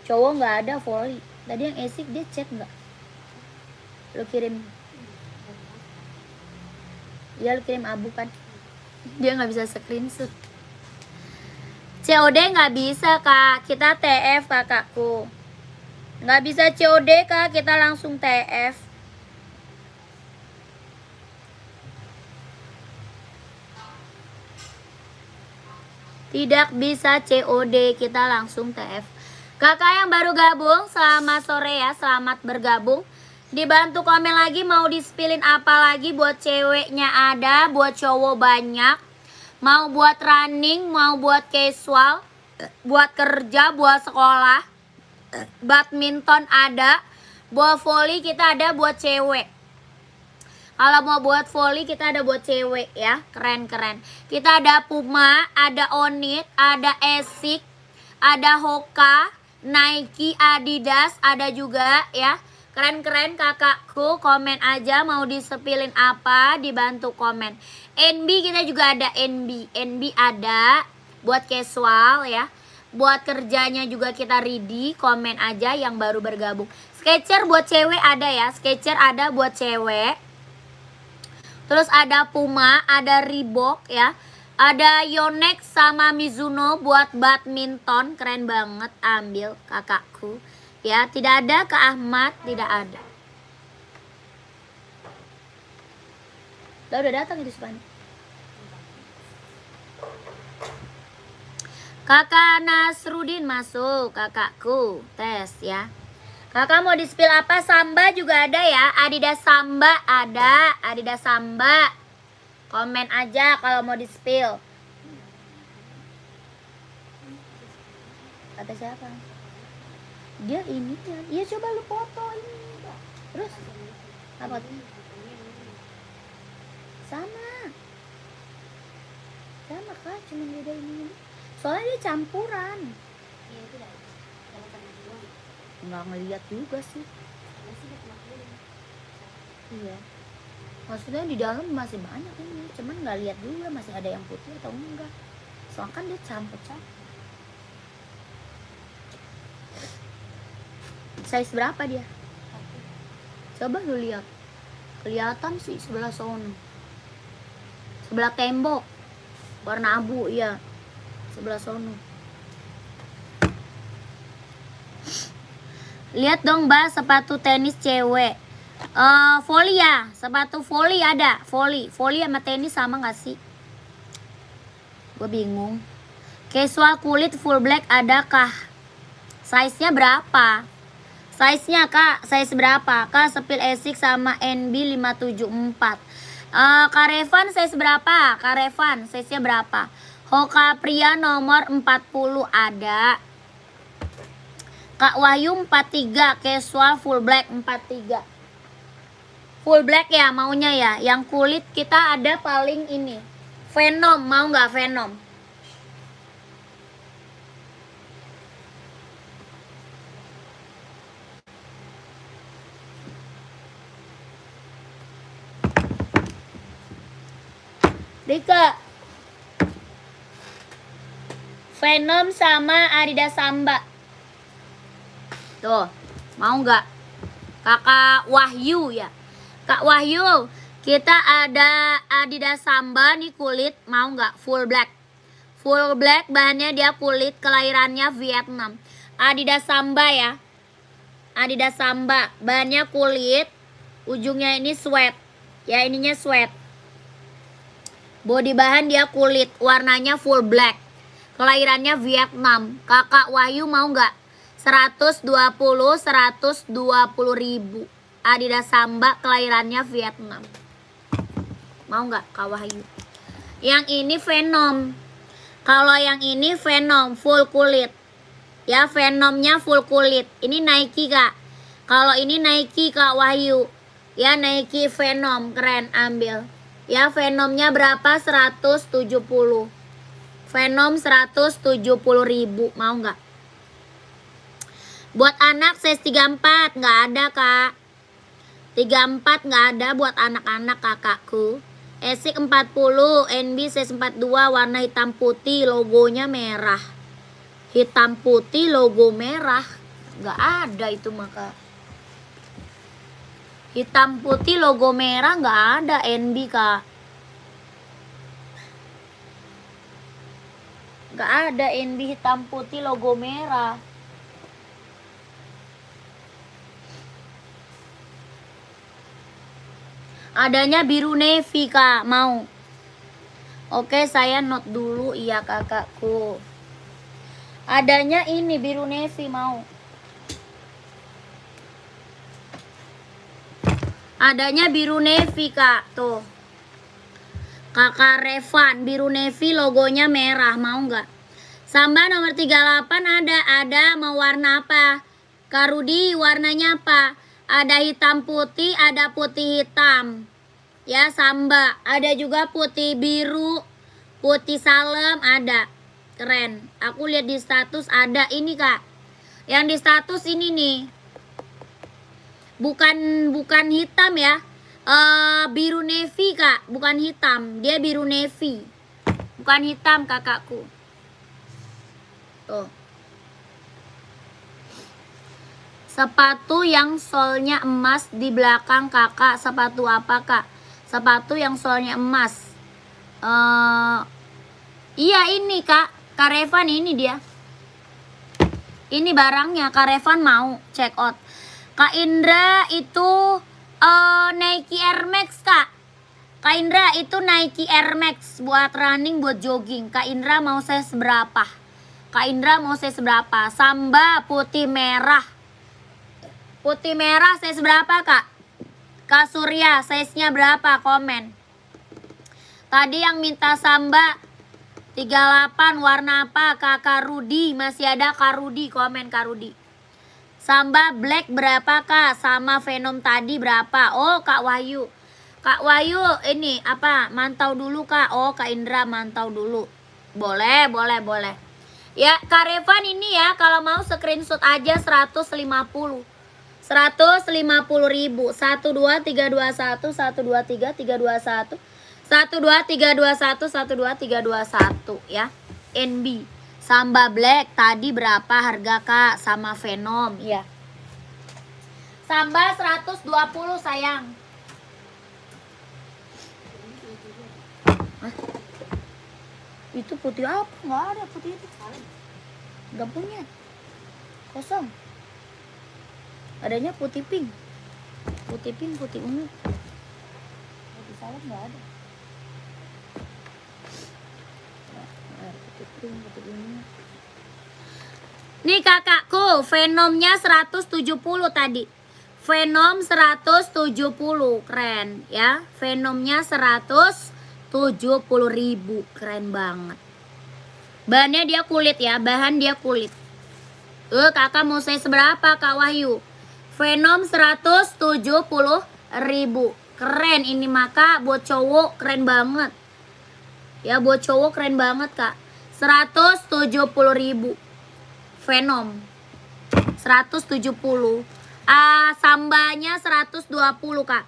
Cowok nggak ada volley. Tadi yang esik dia cek nggak? Lo kirim. Ya lo kirim abu kan. Dia nggak bisa screenshot. COD nggak bisa kak. Kita TF kakakku. Nggak bisa COD kak. Kita langsung TF. Tidak bisa COD. Kita langsung TF. Kakak yang baru gabung, selamat sore ya. Selamat bergabung. Dibantu komen lagi mau di-spillin apa lagi. Buat ceweknya ada, buat cowok banyak. Mau buat running, mau buat casual, buat kerja, buat sekolah. Badminton ada, Buat volley kita ada buat cewek. Kalau mau buat volley kita ada buat cewek ya. Keren-keren. Kita ada Puma, ada Onit, ada Asics, ada Hoka, Nike, Adidas, ada juga ya. Keren-keren kakakku. Komen aja mau disepilin apa, dibantu komen. NB kita juga ada NB. NB ada buat casual ya. Buat kerjanya juga kita ready. Komen aja yang baru bergabung. Skechers buat cewek ada ya. Skechers ada buat cewek. Terus ada Puma, ada Reebok ya. Ada Yonex sama Mizuno buat badminton. Keren banget, ambil kakakku. Ya, tidak ada ke Ahmad, tidak ada. Udah datang itu Spani. Kakak Nasrudin masuk, kakakku. Tes ya. Kakak mau di-spill apa? Samba juga ada ya. Adidas Samba ada. Adidas Samba. Komen aja kalau mau di-spill. Kata siapa? Dia ini ya. Iya coba lu foto ini. Terus apa tuh? Sama. Sama kak, cuma beda ini. Soalnya dia campuran. Iya itu dah. Kalau pernah doang. Nggak ngeliat juga sih. Karena sih dia cuma kirim. Iya. Maksudnya di dalam masih banyak ini, cuman nggak lihat juga masih ada yang putih atau enggak. Soalnya kan dia campur-campur. Size berapa dia? Coba lu lihat. Kelihatan sih sebelah sono. Sebelah tembok. Warna abu ya. Sebelah sono. Lihat dong Mbak, sepatu tenis cewek. Volley ya, sepatu volley ada. Volley sama tenis sama gak sih? Gue bingung. Casual kulit full black adakah? Size-nya berapa? Size-nya kak, size berapa? Kak sepil Asics sama NB 574. Kak Revan size berapa? Kak Revan size-nya berapa? Hoka Pria nomor 40 ada. Kak Wahyu 43, casual full black 43. Full black ya maunya ya. Yang kulit kita ada paling ini. Venom, mau nggak Venom? Rika. Venom sama Adidas Samba. Tuh, mau nggak? Kakak Wahyu ya. Kak Wahyu, kita ada Adidas Samba nih kulit, mau nggak? Full black. Full black, bahannya dia kulit, kelahirannya Vietnam. Adidas Samba ya. Adidas Samba, bahannya kulit, ujungnya ini sweat. Ya ininya sweat. Body bahan dia kulit, warnanya full black. Kelahirannya Vietnam. Kakak Wahyu mau nggak? 120 ribu. Adidas Samba kelahirannya Vietnam. Mau nggak Kak Wahyu? Yang ini Venom. Kalau yang ini Venom full kulit. Ya Venomnya full kulit. Ini Nike kak. Kalau ini Nike Kak Wahyu. Ya Nike Venom keren ambil. Ya Venomnya berapa? 170. Venom 170 ribu. Mau nggak? Buat anak size 34 nggak ada kak. 34 nggak ada buat anak-anak kakakku. Asics 40, NB size 42 warna hitam putih, logonya merah. Hitam putih logo merah. Nggak ada itu maka. Hitam putih logo merah nggak ada NB kak. Nggak ada NB hitam putih logo merah. Adanya biru navy kak, mau? Oke saya note dulu, iya kakakku. Adanya ini biru navy, mau? Adanya biru navy kak, tuh. Kakak Revan, biru navy logonya merah, mau nggak? Samba nomor 38 ada mau warna apa? Kak Rudi warnanya apa? Ada hitam putih, ada putih hitam. Ya, Samba. Ada juga putih biru, putih salem ada. Keren. Aku lihat di status ada ini, Kak. Yang di status ini nih. Bukan hitam ya. Biru navy, Kak. Bukan hitam. Dia biru navy. Bukan hitam, kakakku. Tuh. Sepatu yang solnya emas di belakang, kakak. Sepatu apa, Kak? Sepatu yang solnya emas. Iya ini, Kak. Kak Revan ini dia. Ini barangnya. Kak Revan mau check out. Kak Indra itu Nike Air Max, Kak. Kak Indra itu Nike Air Max buat running, buat jogging. Kak Indra mau saya seberapa? Kak Indra mau saya seberapa? Samba putih merah. Putih merah saya seberapa, Kak? Kak Surya, size-nya berapa? Komen. Tadi yang minta Samba 38 warna apa? Kakak Rudi, masih ada Kak Rudi, komen Kak Rudi. Samba black berapa, Kak? Sama Venom tadi berapa? Oh, Kak Wahyu. Kak Wahyu ini apa? Mantau dulu, Kak. Oh, Kak Indra mantau dulu. Boleh. Ya, Kak Revan ini ya, kalau mau screenshot aja 150. 150.000. 12321 123 321 12321 12321 ya. NB. Samba black tadi berapa harga, Kak? Sama Venom ya. Samba 120 sayang. Hah? Itu putih apa? Nggak ada putih itu. Nggak punya. Kosong. Adanya putih pink. Putih pink, putih ungu. Putih salem nggak ada. Putih pink, putih ungu. Nih kakakku, Venomnya 170 tadi. Venom 170, keren ya. Venomnya 170.000, keren banget. Bahannya dia kulit ya, bahan dia kulit. Kakak mau saya seberapa, Kak Wahyu? Venom 170.000. Keren ini, maka buat cowok keren banget. Ya, buat cowok keren banget, Kak. 170.000. Venom 170. Sambanya 120, Kak.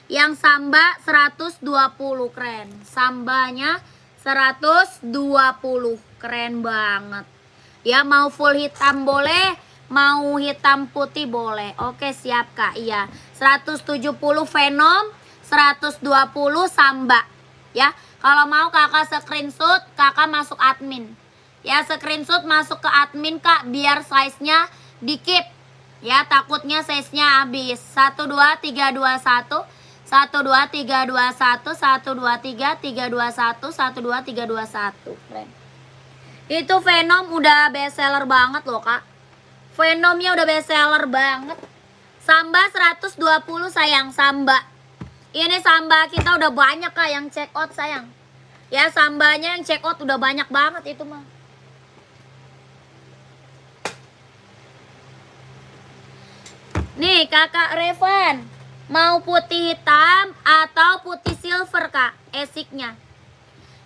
Yang samba 120, keren. Sambanya 120, keren banget. Ya, mau full hitam boleh, mau hitam putih boleh. Oke, siap, Kak. Iya. 170 Venom, 120 Samba. Ya, kalau mau Kakak screenshot, Kakak masuk admin. Ya, screenshot masuk ke admin, Kak, biar size-nya dikit. Ya, takutnya size-nya habis. 12321 12321 123 321 12321. Keren. Itu Venom udah best seller banget loh, Kak. Venomnya udah best seller banget. Samba 120 sayang, Samba. Ini Samba kita udah banyak, Kak, yang check out sayang. Ya, Sambanya yang check out udah banyak banget itu mah. Nih Kakak Revan, mau putih hitam atau putih silver, Kak? Esiknya.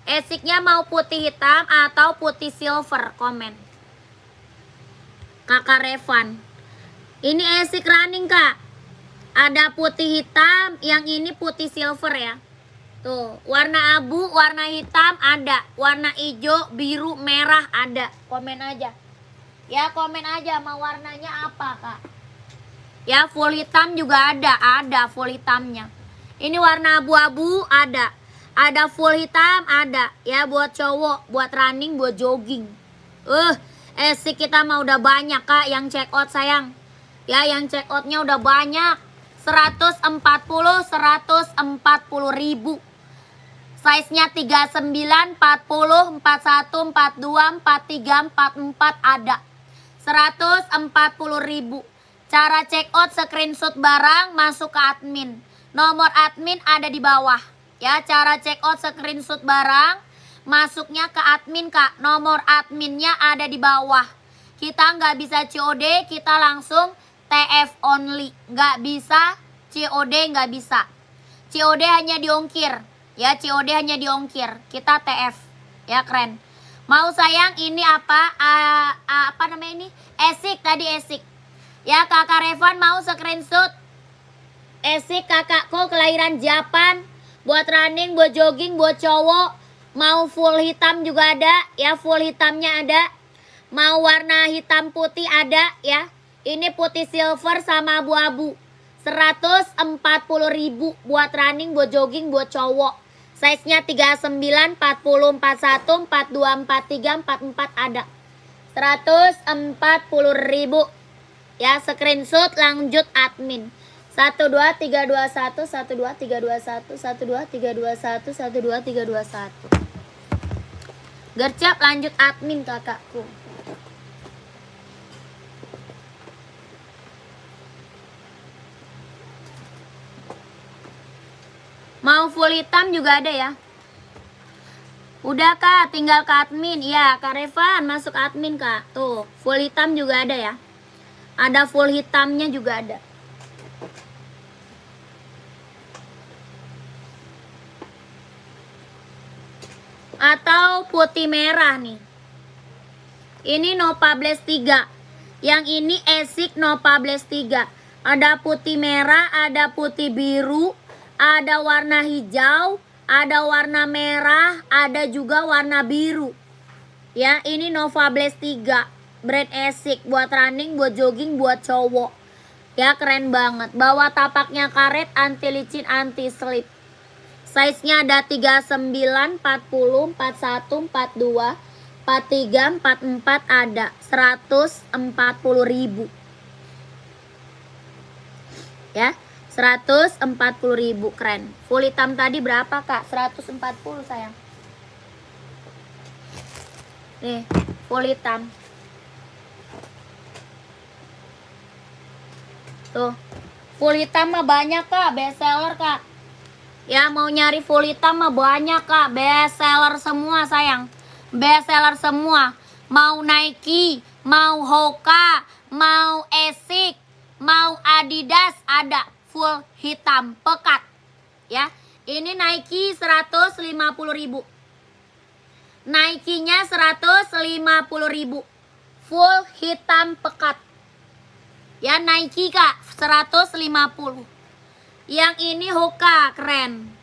Esiknya mau putih hitam atau putih silver? Komen. Kakak Revan. Ini esik running, Kak. Ada putih hitam, yang ini putih silver ya. Tuh, warna abu, warna hitam ada. Warna hijau, biru, merah ada. Komen aja. Ya, komen aja mau warnanya apa, Kak. Ya, full hitam juga ada full hitamnya. Ini warna abu-abu ada. Ada full hitam ada. Ya, buat cowok, buat running, buat jogging. Esik kita mah udah banyak, Kak, yang check out sayang. Ya, yang check outnya udah banyak. 140.000. Size-nya 39, 40, 41, 42, 43, 44 ada. 140.000. Cara check out screenshot barang masuk ke admin. Nomor admin ada di bawah. Ya, cara check out screenshot barang masuknya ke admin, Kak. Nomor adminnya ada di bawah. Kita nggak bisa COD, kita langsung TF only, nggak bisa COD, nggak bisa. COD hanya diongkir, ya COD hanya diongkir. Kita TF, ya keren. Mau sayang ini apa? Apa namanya ini? Esik tadi esik. Ya kakak Revan mau screenshot. Esik kakakku kelahiran Japan. Buat running, buat jogging, buat cowok. Mau full hitam juga ada, ya full hitamnya ada. Mau warna hitam putih ada, ya. Ini putih silver sama abu-abu. 140.000 buat running, buat jogging, buat cowok. Size-nya 39, 40, 41, 42, 43, 44 ada. 140.000. Ya, screenshot lanjut admin. 12321 12321 12321 12321. Gercep lanjut admin kakakku. Mau full hitam juga ada ya. Udah kak, tinggal ke admin. Iya, Kak Revan masuk admin kak. Tuh, full hitam juga ada ya. Ada full hitamnya juga ada. Atau putih merah nih. Ini Nova Blaze 3. Yang ini Esik Nova Blaze 3. Ada putih merah, ada putih biru, ada warna hijau, ada warna merah, ada juga warna biru. Ya, ini Nova Blaze 3. Brand Esik buat running, buat jogging, buat cowok. Ya, keren banget. Bawa tapaknya karet, anti licin, anti slip. Size-nya ada 39, 40, 41, 42, 43, 44 ada. 140.000. Ya. 140.000, keren. Full hitam tadi berapa kak? 140 sayang. Nih, full hitam. Tuh, full hitam mah banyak kak, best seller kak. Ya mau nyari full hitam mah banyak kak, best seller semua sayang. Best seller semua. Mau Nike, mau Hoka, mau Esik, mau Adidas ada. Full hitam pekat ya. Ini Nike 150.000. Nike-nya 150.000. Full hitam pekat. Ya Nike kak 150. Yang ini Hoka keren.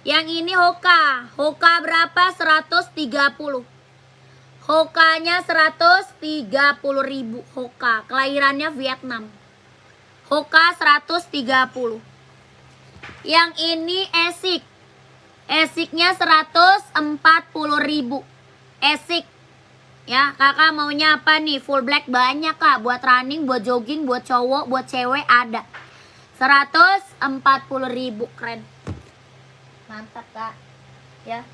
Yang ini Hoka. Hoka berapa? 130. Hokanya 130.000 Hoka. Kelahirannya Vietnam. Hoka 130. Yang ini Esik. Esiknya 140.000. Esik. Ya, kakak maunya apa nih? Full black banyak kak. Buat running, buat jogging, buat cowok, buat cewek ada. 140.000. Keren. Mantap kak. Ya.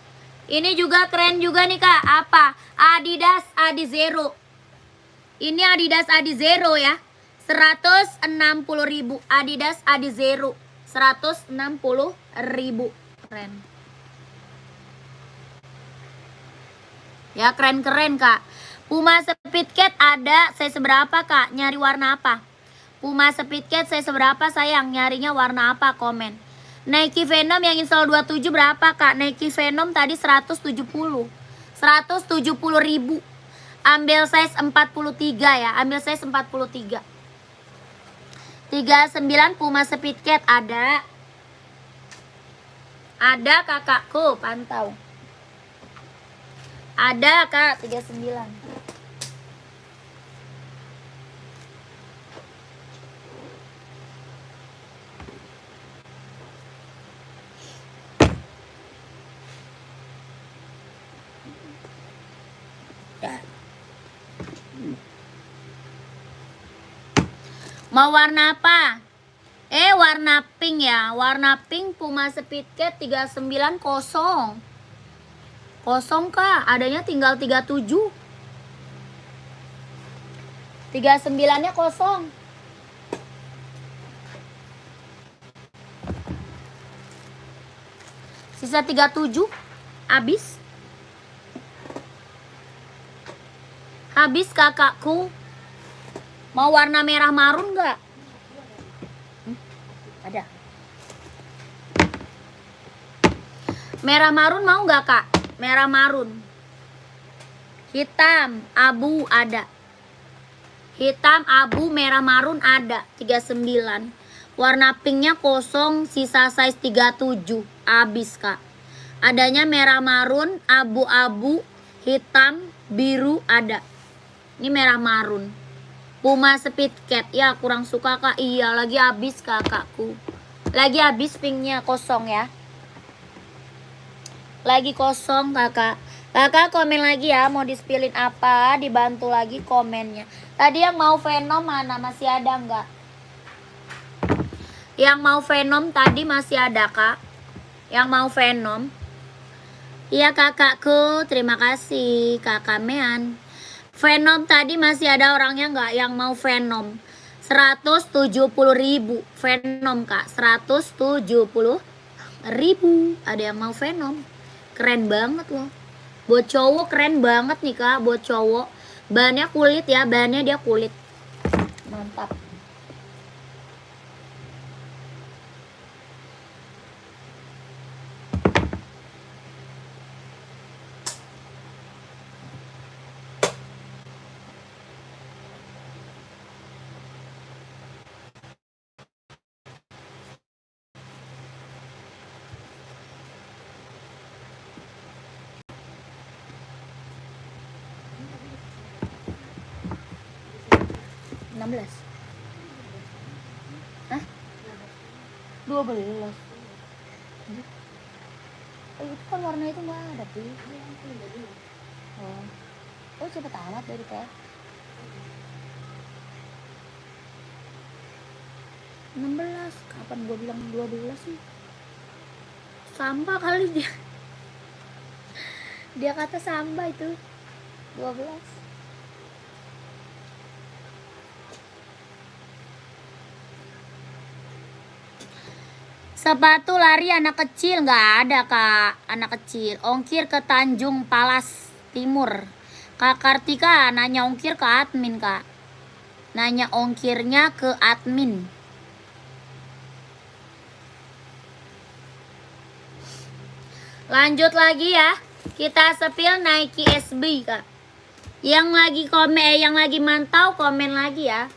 Ini juga keren juga nih kak. Apa? Adidas Adizero. Ini Adidas Adizero ya. 160.000. Adidas Adizero 160.000. Keren. Ya keren-keren kak. Puma Speedcat ada. Saya seberapa kak? Nyari warna apa? Puma Speedcat saya seberapa sayang? Nyarinya warna apa? Komen. Nike Venom yang install 27 berapa kak? Nike Venom tadi 170. 170.000. Ambil size 43 ya. Ambil size 43. 39 Puma Speedcat ada. Ada kakakku, pantau. Ada kak 39. Mau warna apa? Warna pink ya. Warna pink Puma Speedcat 39 kosong. Kosong kak. Adanya tinggal 37. 39-nya kosong. Sisa 37. Habis. Habis kakakku. Mau warna merah marun gak? Merah marun mau nggak kak? Merah marun. Hitam, abu ada. Hitam, abu, merah marun ada. 39. Warna pinknya kosong, sisa size 37. Habis kak. Adanya merah marun, abu-abu, hitam, biru ada. Ini merah marun. Puma Speed Cat. Ya kurang suka kak. Iya lagi habis kakakku. Lagi habis pinknya kosong ya. Lagi kosong kakak. Kakak komen lagi ya, mau di-spillin apa, dibantu lagi komennya. Tadi yang mau Venom mana, masih ada nggak? Yang mau Venom tadi masih ada kak. Yang mau Venom. Iya kakakku, terima kasih kakak Mean. Venom tadi masih ada orangnya nggak yang mau Venom? 170.000 Venom kak, 170.000. Ada yang mau Venom. Keren banget loh. Buat cowok keren banget nih kak, buat cowok. Bahannya kulit ya, bahannya dia kulit. Mantap. Hah? 12. Itu kan warna itu nggak ada sih. Oh cepet amat dari teh. 16. Kapan gua bilang 12 sih? Sampah kali dia. Dia kata sampah itu. 12. Sepatu lari anak kecil nggak ada kak, anak kecil. Ongkir ke Tanjung Palas Timur. Kak Kartika nanya ongkir ke admin kak. Nanya ongkirnya ke admin. Lanjut lagi ya. Kita spill Nike SB kak. Yang lagi komen, yang lagi mantau komen lagi ya.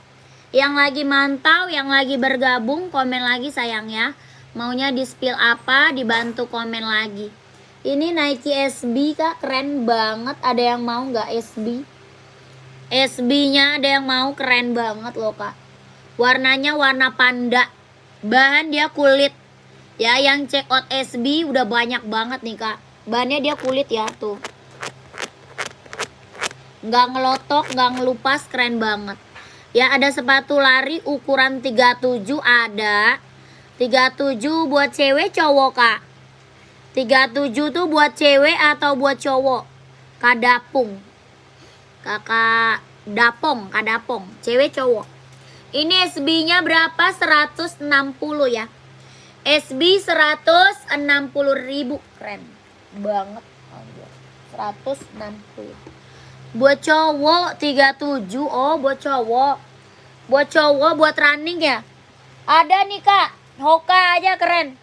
Yang lagi mantau, yang lagi bergabung komen lagi sayang ya. Maunya di spill apa, dibantu komen lagi. Ini Nike SB kak, keren banget. Ada yang mau nggak SB? SB-nya ada yang mau, keren banget loh kak. Warnanya warna panda. Bahan dia kulit. Ya, yang check out SB udah banyak banget nih kak. Bahannya dia kulit ya tuh. Nggak ngelotok, nggak ngelupas, keren banget. Ya ada sepatu lari ukuran 37 ada. 37 buat cewek cowok kak. 37 tuh buat cewek atau buat cowok? Kadapung. Kakak Dapong, Kadapong. Cewek cowok. Ini SB-nya berapa? 160 ya. SB 160.000. Keren banget. 160. Buat cowok 37. Oh buat cowok. Buat cowok buat running ya. Ada nih kak. Hoka aja keren.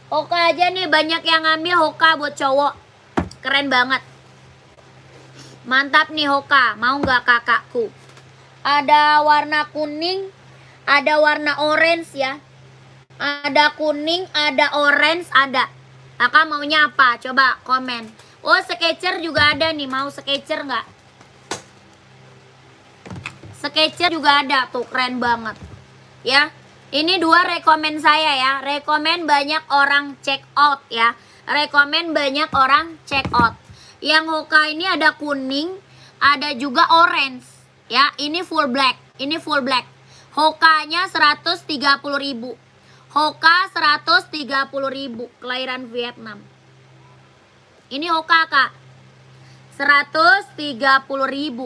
Hoka aja nih, banyak yang ngambil Hoka buat cowok. Keren banget. Mantap nih Hoka. Mau nggak kakakku? Ada warna kuning, ada warna orange ya. Ada kuning, ada orange, ada. Kakak maunya apa? Coba komen. Oh Skechers juga ada nih. Mau Skechers nggak? Skechers juga ada tuh, keren banget. Ya. Ini 2 rekomen saya ya. Rekomen banyak orang check out ya. Rekomen banyak orang check out. Yang Hoka ini ada kuning, ada juga orange. Ya, ini full black. Ini full black. Hokanya 130.000. Hoka 130.000. Kelahiran Vietnam. Ini Hoka kak. 130.000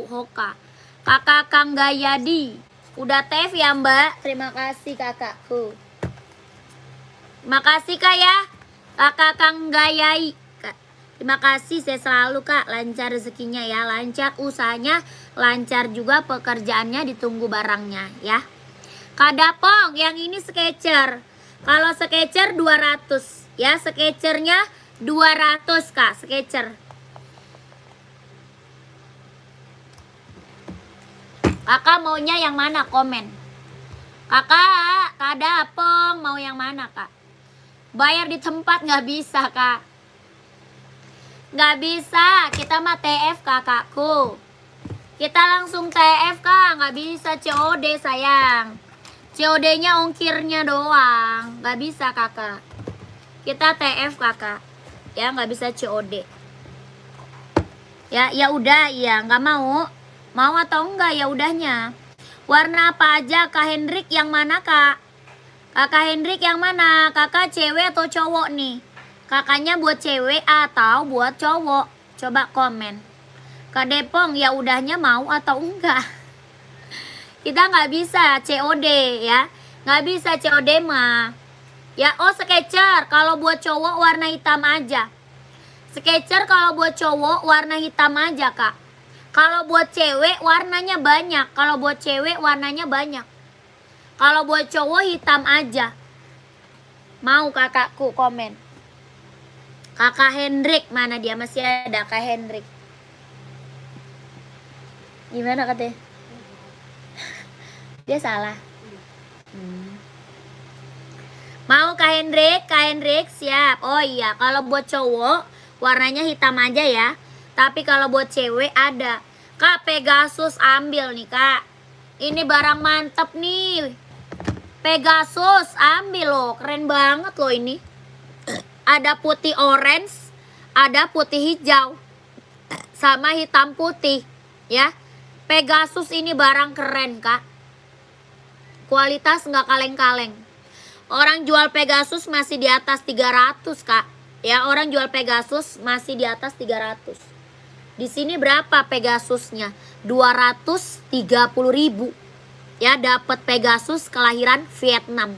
Hoka. Kakak Kang Gayadi. Udah tef ya mbak. Terima kasih kakakku. Terima kasih kak ya. Kakak Kang Gayai. Terima kasih, saya selalu kak. Lancar rezekinya ya. Lancar usahanya. Lancar juga pekerjaannya. Ditunggu barangnya ya. Kak Dapong yang ini Skechers. Kalau Skechers 200 Ya, Skechers-nya 200 Kak, Skechers. Kakak maunya yang mana? Komen. Kakak, Kak Dapong mau yang mana Kak? Bayar di tempat nggak bisa Kak. Nggak bisa, kita mah TF kakakku. Kita langsung TF Kak, nggak bisa COD sayang. COD-nya ongkirnya doang, nggak bisa kakak. Kita TF kakak, ya nggak bisa COD. Ya udah, ya nggak mau. Mau atau enggak ya udahnya. Warna apa aja Kak Hendrik, yang mana Kak? Kakak Hendrik yang mana? Kakak cewek atau cowok nih? Kakaknya buat cewek atau buat cowok? Coba komen. Kak Depong ya udahnya mau atau enggak? Kita nggak bisa COD ya. Nggak bisa COD mah. Ya, oh Skechers kalau buat cowok warna hitam aja. Skechers kalau buat cowok warna hitam aja Kak. Kalau buat cewek warnanya banyak. Kalau buat cewek warnanya banyak. Kalau buat cowok hitam aja. Mau kakakku komen. Kakak Hendrik mana dia? Masih ada Kak Hendrik. Gimana katanya? Dia salah. Mau Kak Hendrik? Kak Hendrik siap. Oh iya, kalau buat cowok warnanya hitam aja ya. Tapi kalau buat cewek ada. Kak Pegasus ambil nih Kak. Ini barang mantep nih. Pegasus ambil loh. Keren banget loh ini. Ada putih orange. Ada putih hijau. Sama hitam putih. Ya. Pegasus ini barang keren Kak. Kualitas nggak kaleng-kaleng. Orang jual Pegasus masih di atas 300 Kak. Ya, orang jual Pegasus masih di atas 300. Di sini berapa Pegasusnya? 230.000. Ya, dapat Pegasus kelahiran Vietnam.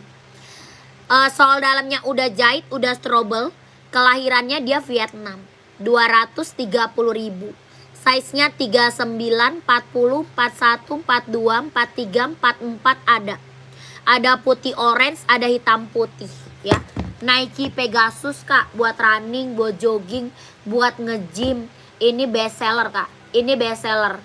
Soal dalamnya udah jahit, udah strobel. Kelahirannya dia Vietnam. 230.000. Size-nya 39, 40, 41, 42, 43, 44 ada. Ada putih orange, ada hitam putih ya. Nike Pegasus Kak, buat running, buat jogging, buat nge-gym. Ini best seller Kak. Ini best seller.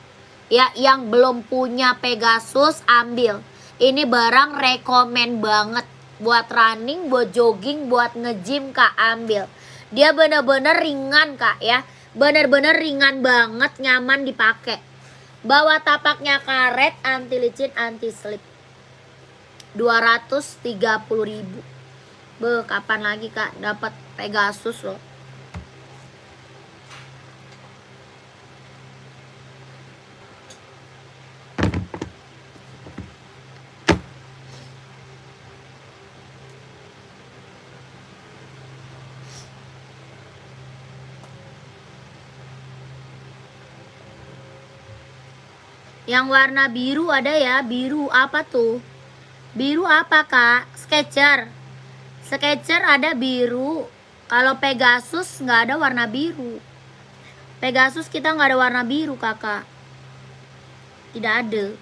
Ya, yang belum punya Pegasus ambil. Ini barang rekomen banget buat running, buat jogging, buat nge-gym Kak, ambil. Dia bener-bener ringan Kak ya. Bener-bener ringan banget, nyaman dipakai. Bawa tapaknya karet, anti licin, anti slip. 230.000. Kapan lagi Kak dapat Pegasus loh. Yang warna biru ada ya. Biru apa tuh? Biru apa Kak? Skechers. Skechers ada biru. Kalau Pegasus nggak ada warna biru. Pegasus kita nggak ada warna biru kakak. Tidak ada.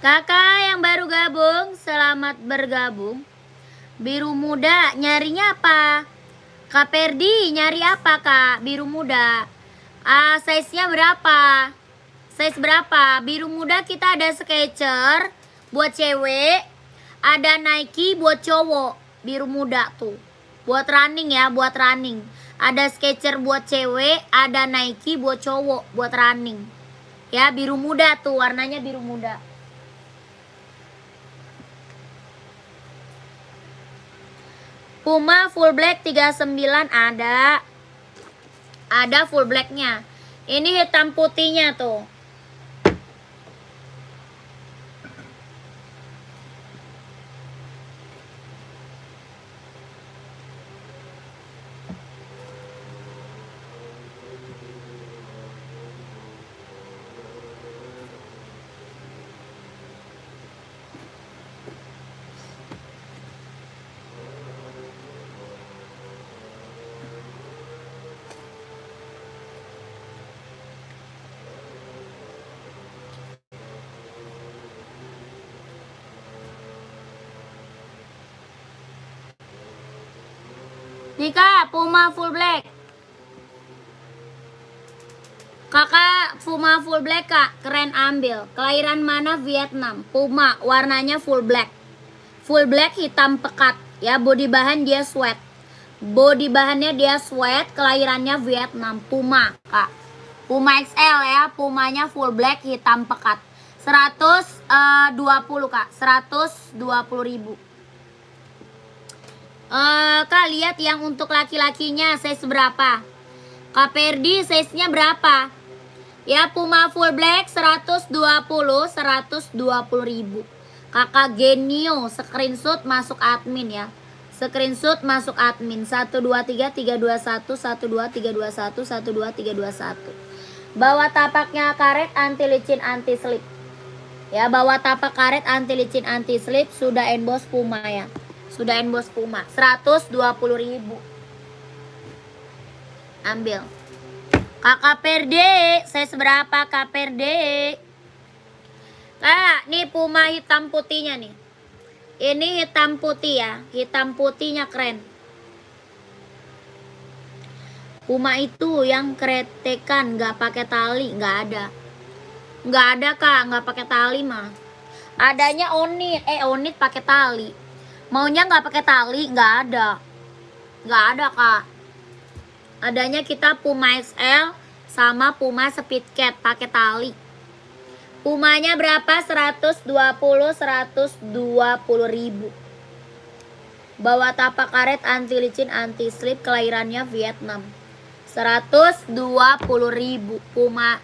Kakak yang baru gabung, selamat bergabung. Biru muda, nyarinya apa? Kak Perdi, nyari apa Kak? Biru muda. Size-nya berapa? Size berapa? Biru muda kita ada Skechers buat cewek, ada Nike buat cowok. Biru muda tuh. Buat running ya, buat running. Ada Skechers buat cewek, ada Nike buat cowok, buat running. Ya, biru muda tuh, warnanya biru muda. Puma full black 39 ada. Ada full blacknya. Ini hitam putihnya tuh. Nih kak, Puma full black. Kakak Puma full black kak, keren ambil. Kelahiran mana? Vietnam. Puma, warnanya full black. Full black hitam pekat. Ya, body bahan dia sweat. Body bahannya dia sweat, kelahirannya Vietnam. Puma kak. Puma XL ya, Pumanya full black hitam pekat. 120 kak, 120.000. Kak lihat yang untuk laki-lakinya size berapa? Kak Perdi size-nya berapa? Ya Puma full black 120 120.000. Kakak Genio screenshot masuk admin ya. Screenshot masuk admin 123 321 12321 12321. Bawa tapaknya karet anti licin anti slip. Ya, bawa tapak karet anti licin anti slip sudah emboss Puma ya. Sudah emboss Puma 120.000. Ambil. Kakak Perde, saya seberapa Kak Perde? Kak, nih Puma hitam putihnya nih. Ini hitam putih ya, hitam putihnya keren. Puma itu yang kretekan, nggak pakai tali, nggak ada. Nggak ada kak, nggak pakai tali mah. Adanya onit, onit pakai tali. Maunya nggak pakai tali, nggak ada. Nggak ada kak. Adanya kita Puma XL sama Puma Speed Cat pakai tali. Pumanya berapa? 120 120.000. Bawa tapak karet anti licin anti slip kelahirannya Vietnam. 120.000 Puma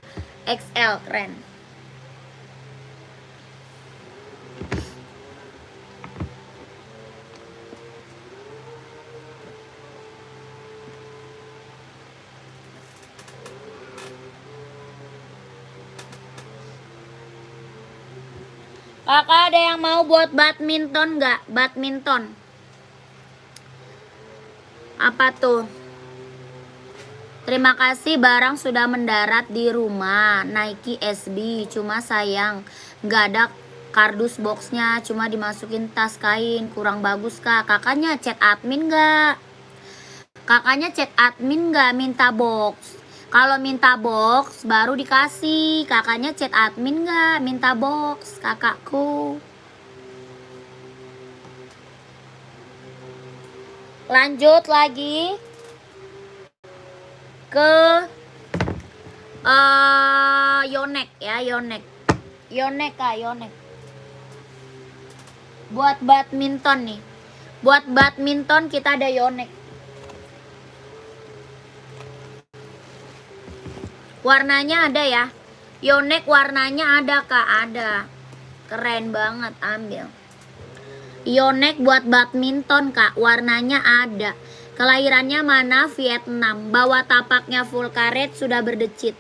XL keren. Kakak ada yang mau buat badminton nggak? Badminton. Apa tuh? Terima kasih barang sudah mendarat di rumah. Nike SB. Cuma sayang nggak ada kardus boxnya. Cuma dimasukin tas kain. Kurang bagus kak. Kakaknya chat admin nggak? Kakaknya chat admin nggak minta box? Kalau minta box baru dikasih. Kakaknya chat admin nggak minta box kakakku. Lanjut lagi ke Yonex ya, Yonex. Yonex kak, Yonex. Buat badminton nih. Buat badminton kita ada Yonex. Warnanya ada ya. Yonex warnanya ada kak, ada. Keren banget, ambil. Yonex buat badminton kak, warnanya ada. Kelahirannya mana? Vietnam. Bawah tapaknya full karet sudah berdecit.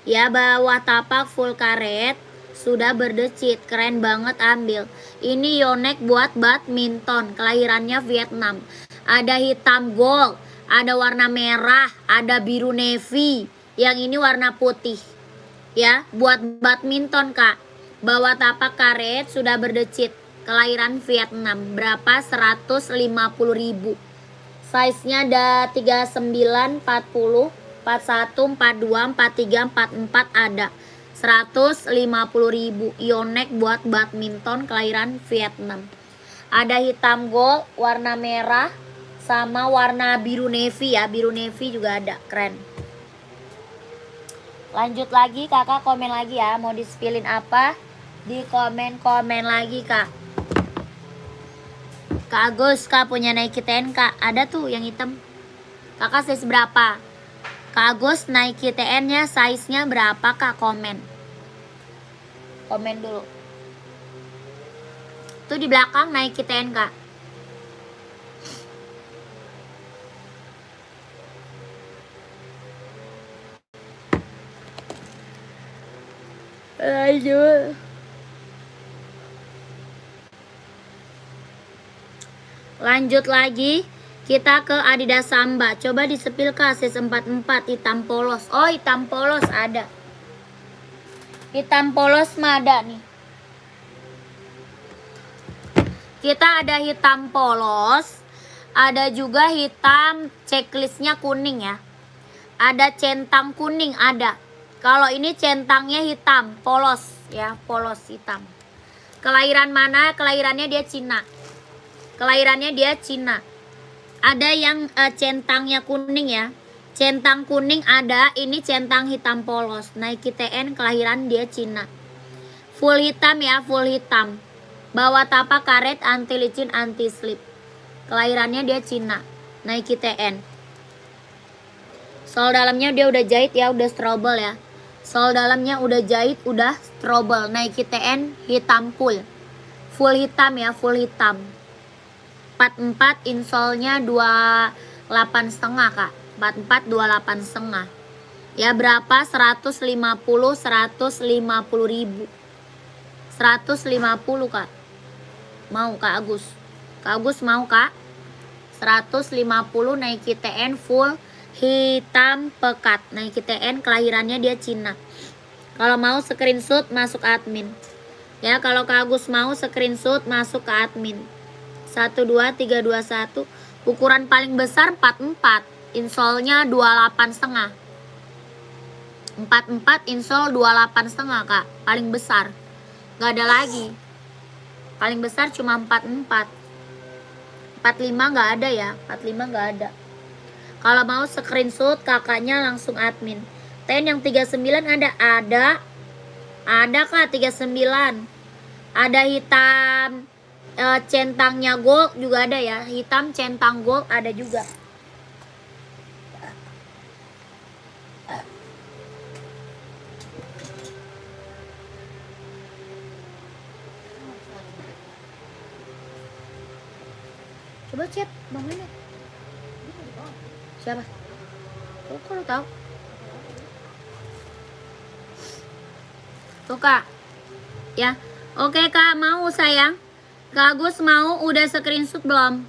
Ya, bawah tapak full karet sudah berdecit. Keren banget, ambil. Ini Yonex buat badminton. Kelahirannya Vietnam. Ada hitam gold, ada warna merah, ada biru navy. Yang ini warna putih. Ya, buat badminton kak. Bawah tapak karet sudah berdecit. Kelahiran Vietnam. Berapa? 150.000. Size-nya ada 39, 40, 41, 42, 43, 44 ada. 150.000. Yonex buat badminton kelahiran Vietnam. Ada hitam gold, warna merah, sama warna biru navy ya. Biru navy juga ada, keren. Lanjut lagi, kakak komen lagi ya. Mau di-spillin apa? Di komen-komen lagi kak. Kak Agus, kak punya Nike TN kak. Ada tuh yang hitam. Kakak size berapa? Kak Agus, Nike TN-nya size-nya berapa kak? Komen. Komen dulu. Tuh di belakang Nike TN kak. Ayo. Lanjut lagi, kita ke Adidas Samba. Coba disepil kak, size 44 hitam polos. Oh, hitam polos ada. Hitam polos mah ada nih. Kita ada hitam polos, Ada juga hitam, checklistnya kuning ya. Ada centang kuning, ada. Kalau ini centangnya hitam, polos ya, polos hitam. Kelahiran mana? Kelahirannya dia Cina. Kelahirannya dia Cina. Ada yang centangnya kuning ya. Centang kuning ada, ini centang hitam polos. Nike TN kelahiran dia Cina. Full hitam ya, full hitam. Bawa tapak karet, anti licin, anti slip. Kelahirannya dia Cina. Nike TN. Sol dalamnya dia udah jahit ya, udah strobel ya. Sol dalamnya udah jahit, udah strobel. Nike TN hitam full. Full hitam ya, full hitam. 44 insolnya 28,5 Kak. 44 28,5. Ya berapa? 150 ribu. 150 Kak. Mau Kak Agus? Kak Agus mau Kak? 150 Nike TN full hitam pekat. Nike TN kelahirannya dia Cina. Kalau mau screenshot masuk admin. Ya kalau Kak Agus mau screenshot masuk ke admin. 12321. Ukuran paling besar 44. Insolnya 28,5. 44 insol 28,5 Kak. Paling besar. Gak ada lagi. Paling besar cuma 44. 45 gak ada ya. 45 gak ada. Kalau mau screenshot kakaknya langsung admin. Ten yang 39 ada. Ada Kak 39. Ada hitam centangnya gold juga ada ya. Hitam centang gold ada juga. Coba chat Bang Mehmet. Siapa? Oh, kok lu tahu? Tuh Kak. Ya. Oke Kak, mau sayang? Kak Agus mau udah screenshot belum?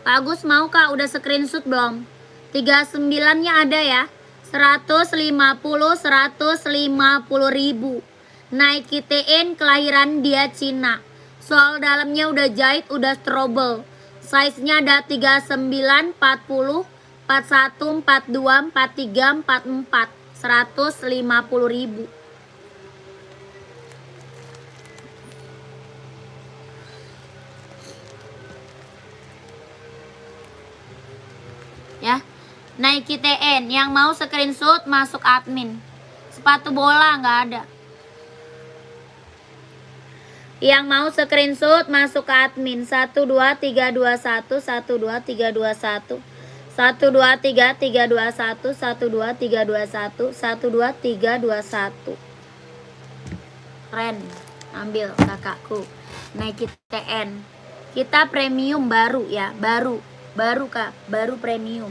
Kak Agus mau Kak udah screenshot belum? 39-nya ada ya. 150 ribu. Nike TN kelahiran dia Cina. Soal dalamnya udah jahit, udah strobel. Size-nya ada 39, 40, 41, 42, 43, 44. 150 ribu. Ya, Nike TN yang mau screenshot masuk admin. Sepatu bola nggak ada. Yang mau screenshot masuk ke admin. 12321 12321 12321 12321 12321. Keren. Ambil kakakku. Nike TN. Kita premium baru ya, baru Kak, baru premium.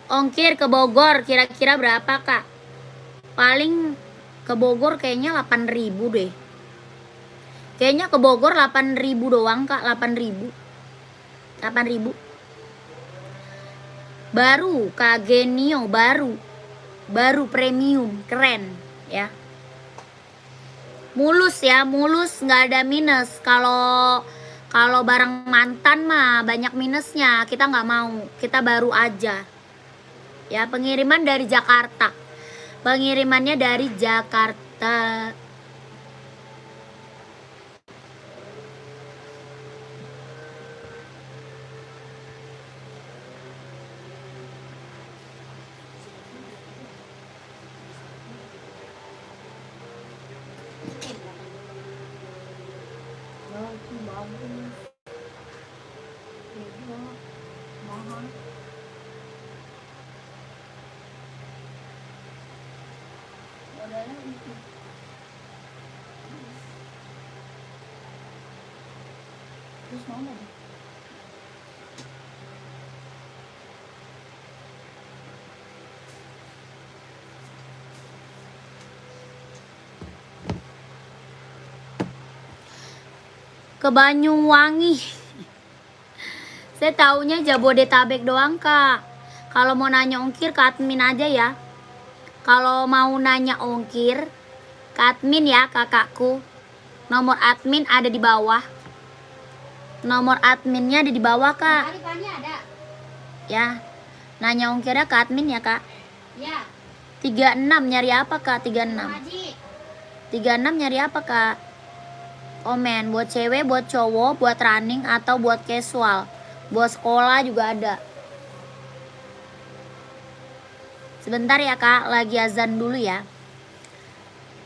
Ongkir ke Bogor kira-kira berapa Kak? Paling ke Bogor kayaknya 8.000 deh. Kayaknya ke Bogor 8.000 doang Kak, 8.000. 8.000. Baru Kak Genio, baru premium, keren ya. Mulus ya, mulus nggak ada minus. Kalau barang mantan mah banyak minusnya, kita nggak mau, kita baru aja. Ya, pengiriman dari Jakarta. Pengirimannya dari Jakarta. Terus mau nggak? Ke Banyuwangi. Saya taunya Jabodetabek doang kak. Kalau mau nanya ongkir ke admin aja ya. Kalau mau nanya ongkir ke admin ya kakakku. Nomor admin ada di bawah. Nomor adminnya ada di bawah kak. Hari Pani ada. Ya. Nanya ongkirnya ke admin ya kak. Ya. 36 nyari apa kak? 36. Haji. 36 nyari apa kak? Komen buat cewek, buat cowok, buat running atau buat casual. Buat sekolah juga ada. Sebentar ya kak, lagi azan dulu ya.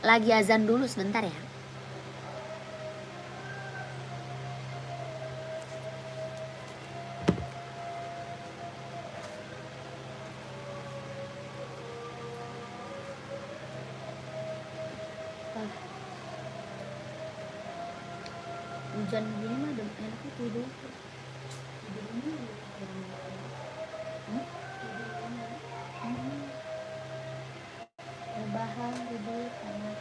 Lagi azan dulu sebentar ya. Hujan gini mah enaknya tidur. Rebahan tidur enak.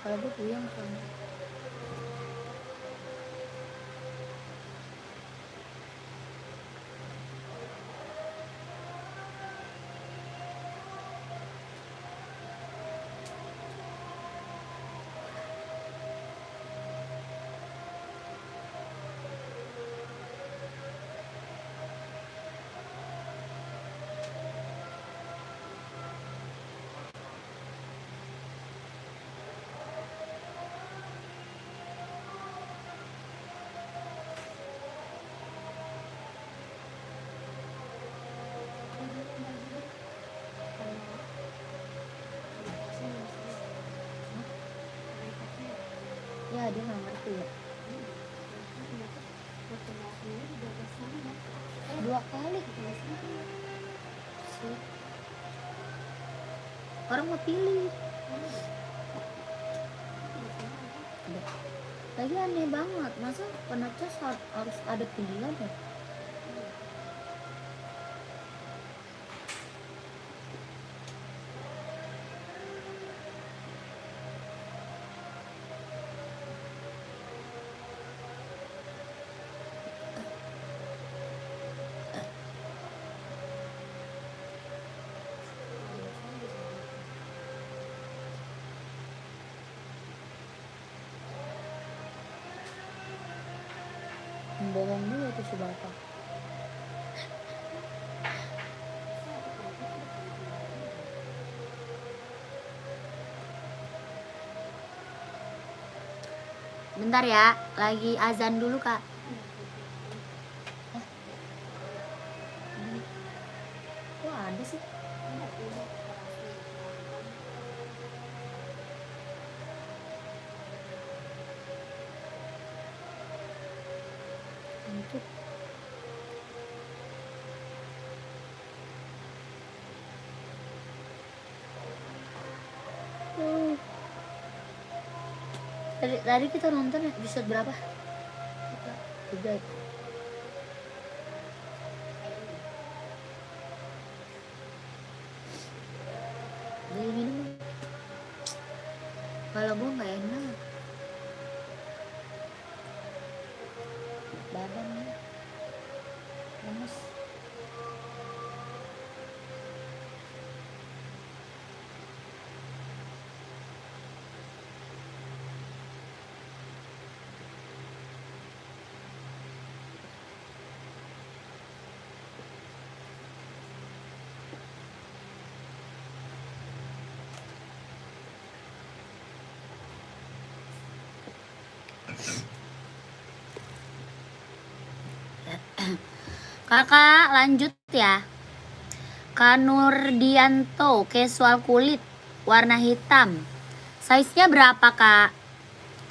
Kalau gue puyeng soalnya. Ya dia nggak ngerti ya. 2 kali. Orang mau pilih. Lagi aneh banget, masa penacas harus ada pilihan ya? Bohong juga tuh si bapak. Bentar ya, lagi azan dulu kak. Kok ada sih? Itu. Tadi kita nonton episode berapa? 3 ya? Beli minum. Kalau gue nggak enak. Badannya lemes. Kakak lanjut ya. Kanurdianto casual kulit warna hitam. Size-nya berapa kak?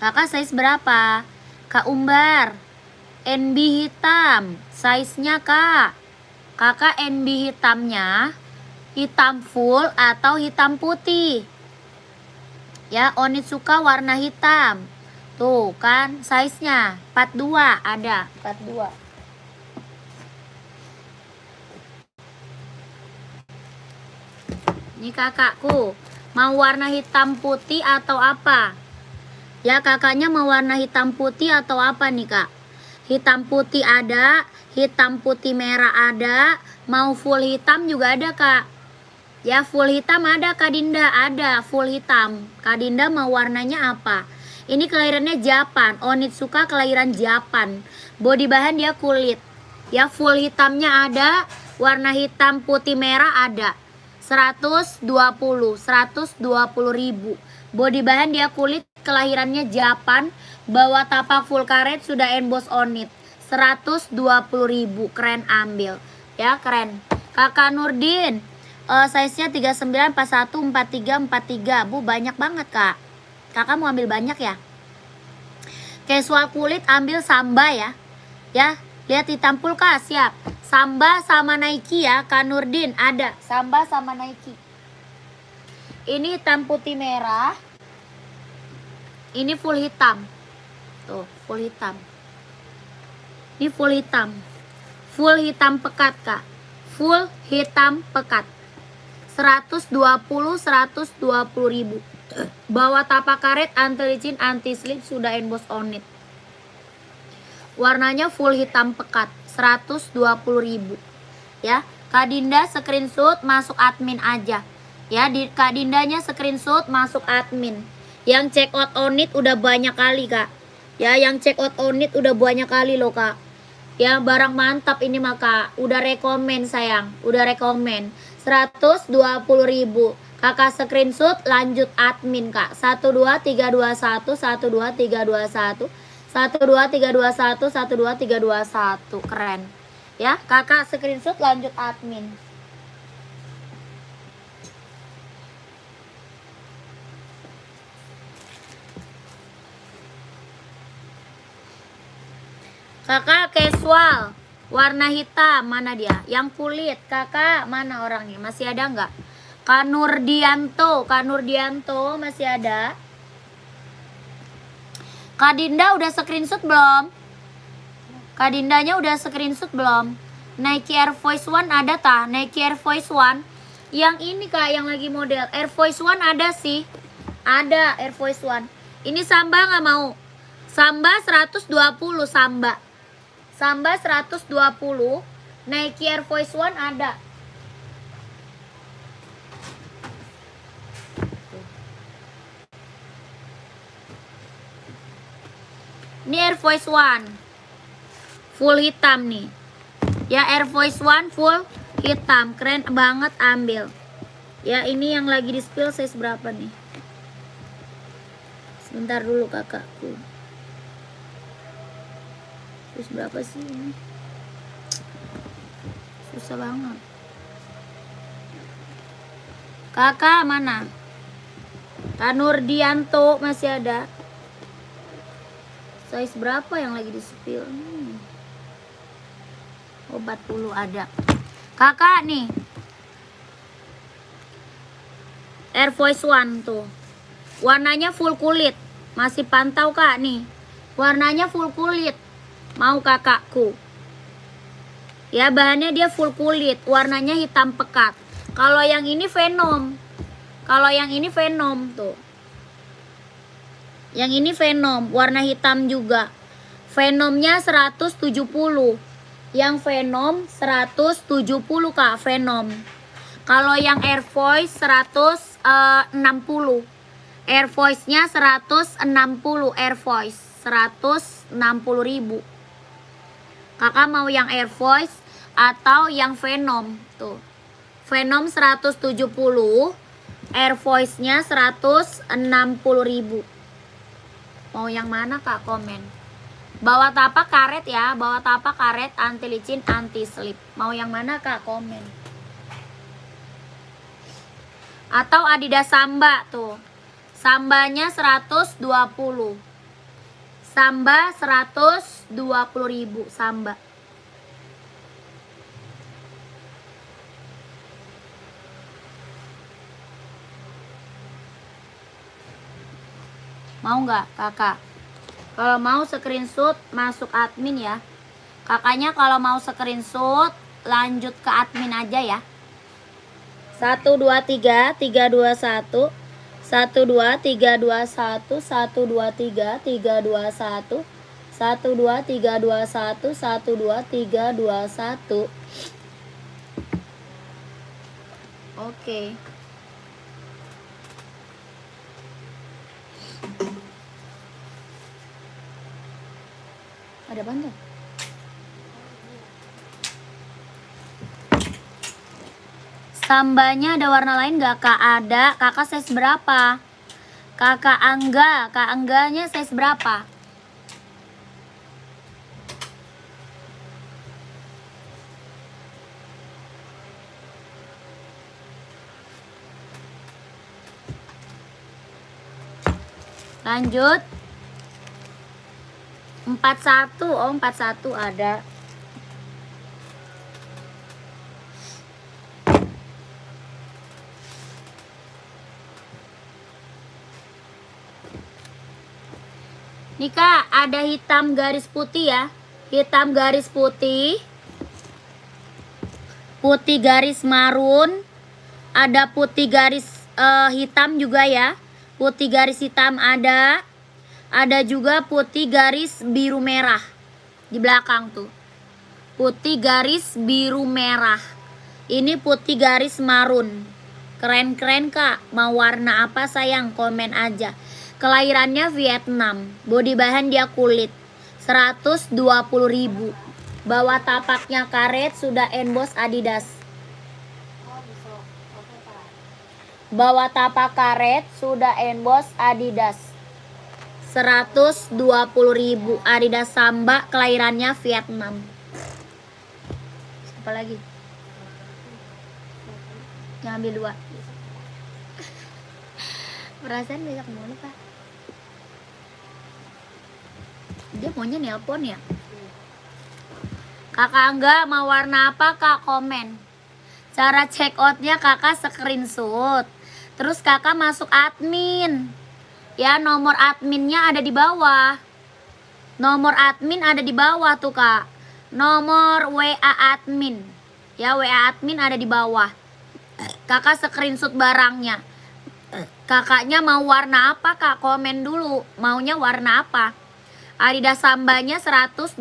Kakak size berapa? Kak Umbar NB hitam. Size-nya kak. Kakak NB hitamnya hitam full atau hitam putih? Ya, Onitsuka warna hitam. Tuh kan size-nya 42 ada 42. Ini kakakku Mau warna hitam putih atau apa? Ya, kakaknya mau warna hitam putih atau apa nih, Kak? Hitam putih ada, hitam putih merah ada, mau full hitam juga ada, Kak. Ya, full hitam ada, Kak Dinda, ada full hitam. Kak Dinda mau warnanya apa? Ini kelahirannya Japan, Onitsuka kelahiran Japan. Body bahan dia kulit. Ya, full hitamnya ada, warna hitam putih merah ada. 120 ribu. Body bahan dia kulit, kelahirannya Japan, bawa tapak full karet, sudah emboss on it. 120 ribu, keren, ambil. Ya, keren. Kakak Nurdin, size-nya 39, 41, 43, 43. Bu, banyak banget, Kak. Kakak mau ambil banyak ya? Casual kulit ambil Samba ya. Ya, lihat hitam pulka, siap. Samba sama Nike ya, Kak Nurdin ada. Samba sama Nike. Ini hitam putih merah. Ini full hitam. Tuh, full hitam. Ini full hitam. Full hitam pekat, Kak. Full hitam pekat. 120 ribu. Bawa tapak karet, anti licin, anti slip, sudah emboss on it. Warnanya full hitam pekat. 120 ribu. Ya, Kak Dinda screenshot masuk admin aja. Ya, di Kak Dindanya screenshot masuk admin. Yang check out on it udah banyak kali, Kak. Ya, yang check out on it udah banyak kali loh, Kak. Ya, barang mantap ini maka. Udah rekomen sayang. Udah rekomen. 120 ribu. Kakak screenshot lanjut admin, Kak. 12321 12321 12321 12321. Keren. Ya, Kakak screenshot lanjut admin. Kakak casual warna hitam, mana dia? Yang kulit, kakak mana orangnya? Masih ada nggak? Kak Nurdianto masih ada? Kak Dinda udah screenshot belum? Kak Dindanya udah screenshot belum? Nike Air Force One ada tah? Nike Air Force One yang ini, Kak, yang lagi model Air Force One ada sih. Ada Air Force One. Ini Samba nggak mau? Samba 120 Samba. Samba 120, Nike Air Force One ada. Ini Air Force One full hitam nih. Ya, Air Force One full hitam, keren banget, ambil. Ya, ini yang lagi di spill size berapa nih? Sebentar dulu kakakku. Terus berapa sih ini? Susah banget. Kakak mana? Kak Nurdianto masih ada. Size berapa yang lagi di spill? Oh, 40 ada. Kakak nih. Air Force One tuh. Warnanya full kulit. Masih pantau, Kak, nih. Warnanya full kulit. Mau kakakku? Ya, bahannya dia full kulit, warnanya hitam pekat. Kalau yang ini Venom. Kalau yang ini Venom tuh. Yang ini Venom, warna hitam juga. Venomnya 170. Yang Venom 170, Kak, Venom. Kalau yang Air Voice 160. Air Voice-nya 160, Air Voice 160 ribu. Kakak mau yang Air Voice atau yang Venom tuh. Venom 170, Air Voice-nya 160 ribu. Mau yang mana, Kak? Komen. Bawa tapak karet ya, bawa tapak karet, anti licin, anti slip. Mau yang mana, Kak? Komen. Atau Adidas Samba tuh. Sambanya 120. Samba 120 ribu Samba. Mau nggak, kakak? Kalau mau screenshot masuk admin ya. Kakaknya kalau mau screenshot lanjut ke admin aja ya. 123 321 1 2 3 2 1 1 2 3 3 2 1 1 2 3 2 1 1 2 3 2 1. Oke. Ada apaan tuh? Sambanya ada warna lain gak kak? Ada. Kakak size berapa? Kakak Angga. Kak Angganya size berapa? Lanjut. 41. Oh 41 ada. Nih kak, ada hitam garis putih ya. Hitam garis putih. Putih garis marun. Ada putih garis hitam juga ya. Putih garis hitam ada. Ada juga putih garis biru merah. Di belakang tuh. Putih garis biru merah. Ini putih garis marun. Keren-keren kak. Mau warna apa sayang? Komen aja. Kelahirannya Vietnam. Bodi bahan dia kulit. 120.000. Bawah tapaknya karet, sudah emboss Adidas. Oh besok. Oke Pak. Bawah tapak karet, sudah emboss Adidas. 120.000. Adidas Samba, kelahirannya Vietnam. Siapa lagi? Ngambil 2. Perasaan besok mulu kak. Dia maunya nelpon ya. Kakak Angga mau warna apa kak? Komen. Cara check outnya kakak screenshot. Terus kakak masuk admin. Ya nomor adminnya ada di bawah. Nomor admin ada di bawah tuh kak. Nomor WA admin. Ya WA admin ada di bawah. Kakak screenshot barangnya. Kakaknya mau warna apa kak? Komen dulu. Maunya warna apa? Adidas Sambanya 120.000.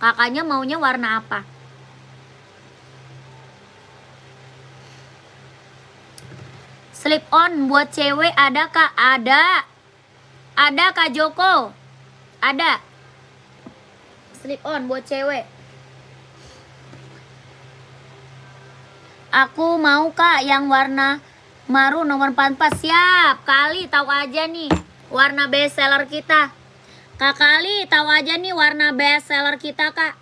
Kakaknya maunya warna apa? Slip on buat cewek ada kak? Ada. Ada kak Joko. Ada. Slip on buat cewek. Aku mau kak yang warna maru nomor 44. Siap. Kali tahu aja nih warna best seller kita. Kak Kali tahu aja nih warna best seller kita kak.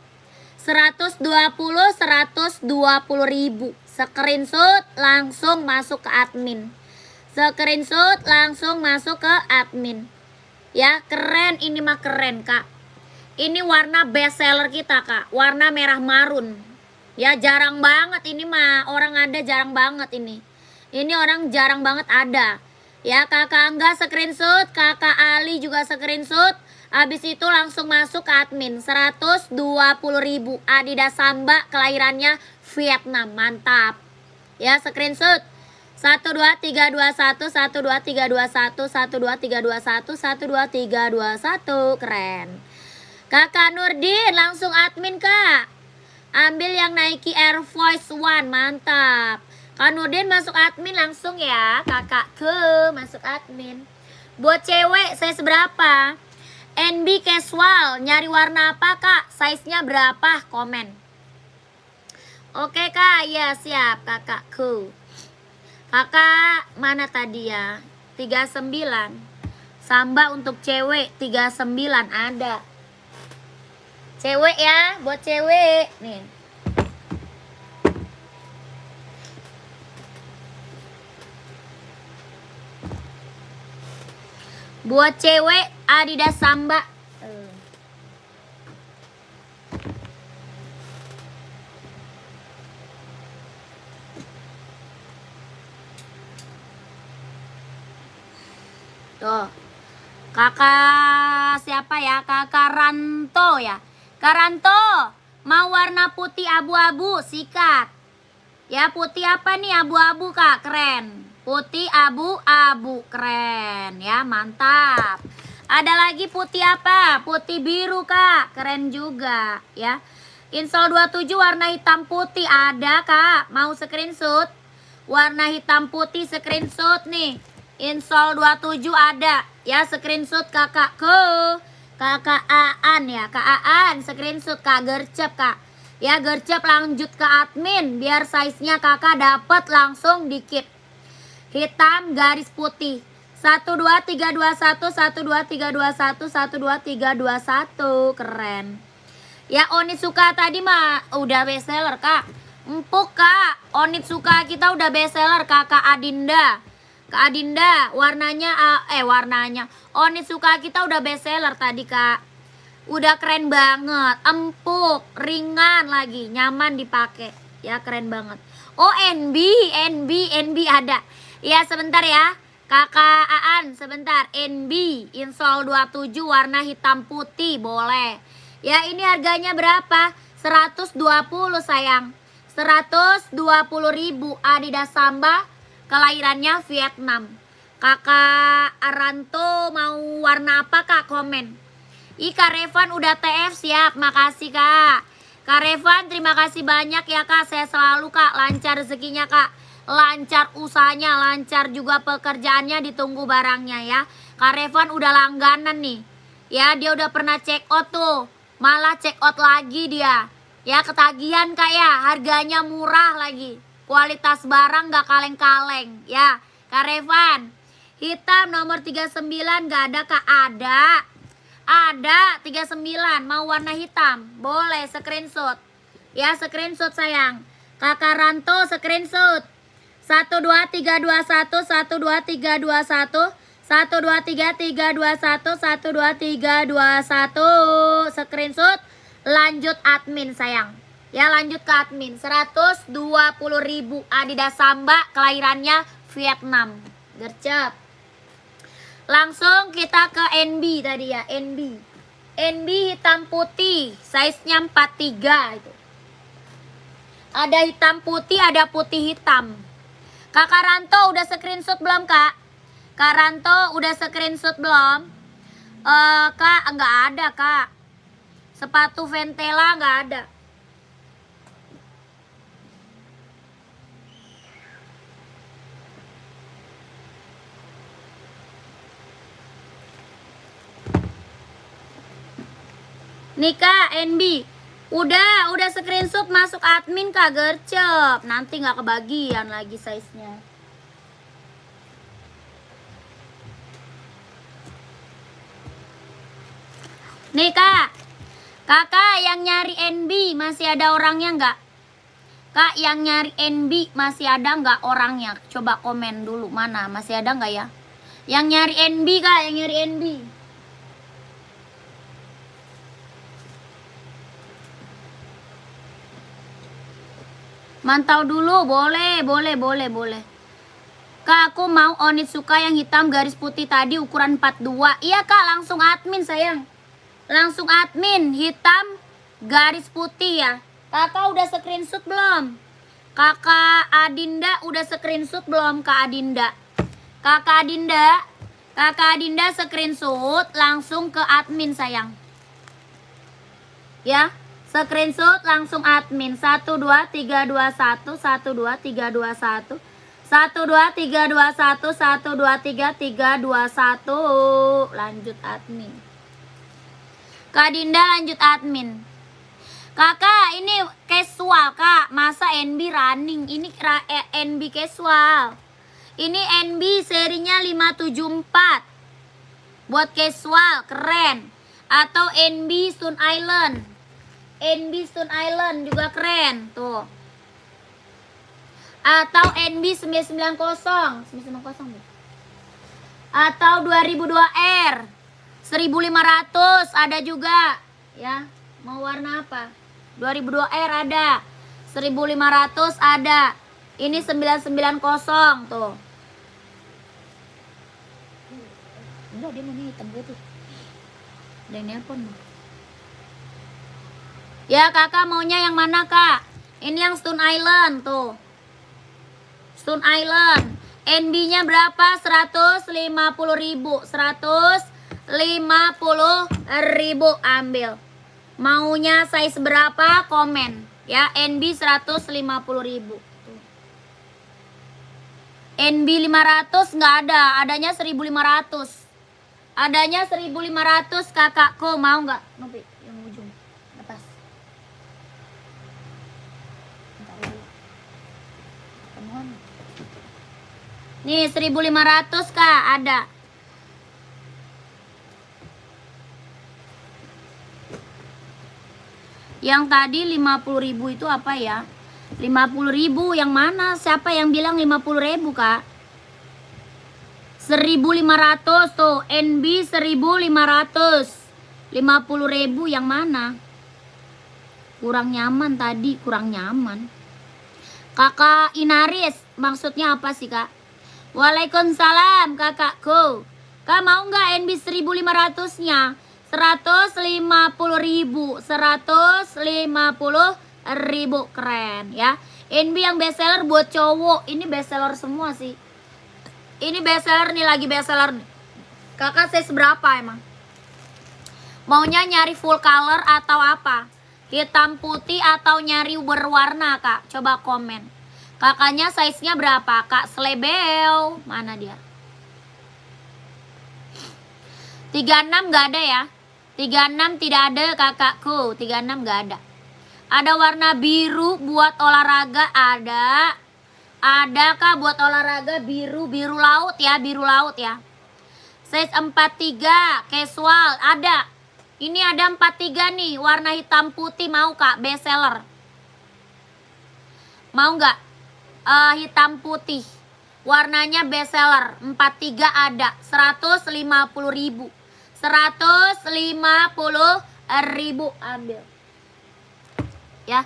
120.000. Screenshot langsung masuk ke admin. Screenshot langsung masuk ke admin. Ya keren, ini mah keren kak. Ini warna best seller kita kak. Warna merah marun. Ya jarang banget ini mah. Orang ada jarang banget ini. Ini orang jarang banget ada. Ya kakak Angga screenshot. Kakak Ali juga screenshot. Habis itu langsung masuk ke admin. 120.000. Adidas Samba, kelahirannya Vietnam. Mantap. Ya screenshot. 1 2 3 2 1 1 2 3 2 1 1 2 3 2 1 1 2 3 2 1. Keren. Kakak Nurdin langsung admin kak. Ambil yang Nike Air Force One. Mantap. Kak Nurdin masuk admin langsung ya. Kakak ke masuk admin. Buat cewek size berapa? NB casual. Nyari warna apa kak? Size-nya berapa? Komen. Oke kak. Ya siap kakakku. Kakak mana tadi ya? 39. Samba untuk cewek 39 ada. Cewek ya, buat cewek nih. Buat cewek Adidas Samba. Tuh. Kakak siapa ya? Kakak Ranto ya. Kak Ranto, mau warna putih abu-abu, sikat. Ya putih apa nih abu-abu kak? Keren. Putih abu-abu, keren ya, mantap. Ada lagi putih apa? Putih biru Kak, keren juga ya. Insol 27 warna hitam putih ada Kak, mau screenshot? Warna hitam putih screenshot nih. Insol 27 ada ya, screenshot kakak ke Kakak Aan ya, Kak Aan screenshot Kak Gercep Kak. Ya Gercep lanjut ke admin biar size-nya kakak dapat langsung dikit. Hitam garis putih. 12321 12321 12321, keren. Ya Onitsuka tadi mah udah bestseller Kak. Empuk Kak, Onitsuka kita udah bestseller Kakak Adinda. Kak Adinda, warnanya Onitsuka kita udah bestseller tadi Kak. Udah keren banget, empuk, ringan lagi, nyaman dipakai. Ya keren banget. Oh NB ada. Ya sebentar ya. Kakak Aan sebentar. NB insol 27 warna hitam putih boleh. Ya ini harganya berapa? 120 sayang. 120.000 Adidas Samba, kelahirannya Vietnam. Kakak Aranto mau warna apa Kak? Komen. Kak Revan udah TF siap, makasih Kak. Kak Revan terima kasih banyak ya Kak, saya selalu Kak, lancar rezekinya Kak, lancar usahanya, lancar juga pekerjaannya, ditunggu barangnya ya. Kak Revan udah langganan nih, ya dia udah pernah check out tuh, malah check out lagi dia, ya ketagihan Kak ya, harganya murah lagi, kualitas barang gak kaleng-kaleng ya. Kak Revan, hitam nomor 39 gak ada Kak? Ada 39, mau warna hitam, boleh screenshot. Ya screenshot sayang. Kakak Ranto screenshot. 12321 12321 12321 12321 screenshot. Lanjut admin sayang. Ya lanjut ke admin. 120.000 Adidas Samba, kelahirannya Vietnam. Gercep. Langsung kita ke NB tadi ya, NB hitam putih, size-nya 43 itu. Ada hitam putih, ada putih hitam. Kakak Ranto udah screenshot belum Kak? Kak Ranto udah screenshot belum? Kak, enggak ada Kak. Sepatu Ventela enggak ada. Nika NB udah screenshot masuk admin Kak Gercep, nanti nggak kebagian lagi size-nya. Nih Kak, kakak yang nyari NB masih ada orangnya nggak? Kak yang nyari NB masih ada nggak orangnya? Coba komen dulu, mana masih ada nggak ya? Yang nyari NB Kak, yang nyari NB. Mantau dulu, boleh. Kak, aku mau Onitsuka yang hitam garis putih tadi ukuran 42. Iya Kak, langsung admin sayang. Langsung admin, hitam garis putih ya. Kakak udah screenshot belum? Kakak Adinda udah screenshot belum Kak Adinda? Kakak Adinda screenshot langsung ke admin sayang. Ya. Screenshot langsung admin 12321 12321 12321 12321. Lanjut admin. Kak Dinda lanjut admin. Kakak ini casual Kak, masa NB running? Ini NB casual. Ini NB serinya 574. Buat casual keren. Atau NB Stone Island. NB Stone Island juga keren tuh. Atau NB 990 atau 2002R 1500 ada juga ya. Mau warna apa? 2002R ada, 1500 ada. Ini 990 tuh. Enggak, dia mau hitam gitu. Dan nelpon. Ya kakak maunya yang mana Kak? Ini yang Stone Island tuh. Stone Island. NB-nya berapa? 150.000. 150.000 ambil. Maunya size berapa? Komen. Ya, NB 150.000. NB 500 nggak ada, adanya 1.500. Adanya 1.500 kakakku, mau nggak? Nopi, yang ujung atas. Nih 1.500 kak, ada. Yang tadi 50.000 itu apa ya? 50.000 yang mana? Siapa yang bilang 50.000 kak? 1.500 tuh, NB 1.500. 50.000 yang mana? Kurang nyaman tadi, kurang nyaman. Kakak Inaris, maksudnya apa sih kak? Waalaikumsalam kakakku. Kak mau nggak NB 1.500-nya? 150.000. 150.000, keren ya. NB yang bestseller buat cowok. Ini bestseller semua sih. Ini bestseller nih, lagi bestseller. Kakak size berapa emang? Maunya nyari full color atau apa? Hitam putih atau nyari berwarna kak? Coba komen. Kakaknya size-nya berapa? Kak Slebel. Mana dia? 36 gak ada ya? 36 tidak ada kakakku. 36 gak ada. Ada warna biru buat olahraga, ada. Ada kak buat olahraga biru laut ya, biru laut ya. Size 43 casual ada. Ini ada 43 nih, warna hitam putih, mau kak? Bestseller. Mau nggak? Hitam putih. Warnanya bestseller. 43 ada. 150.000. 150.000 ambil. Ya.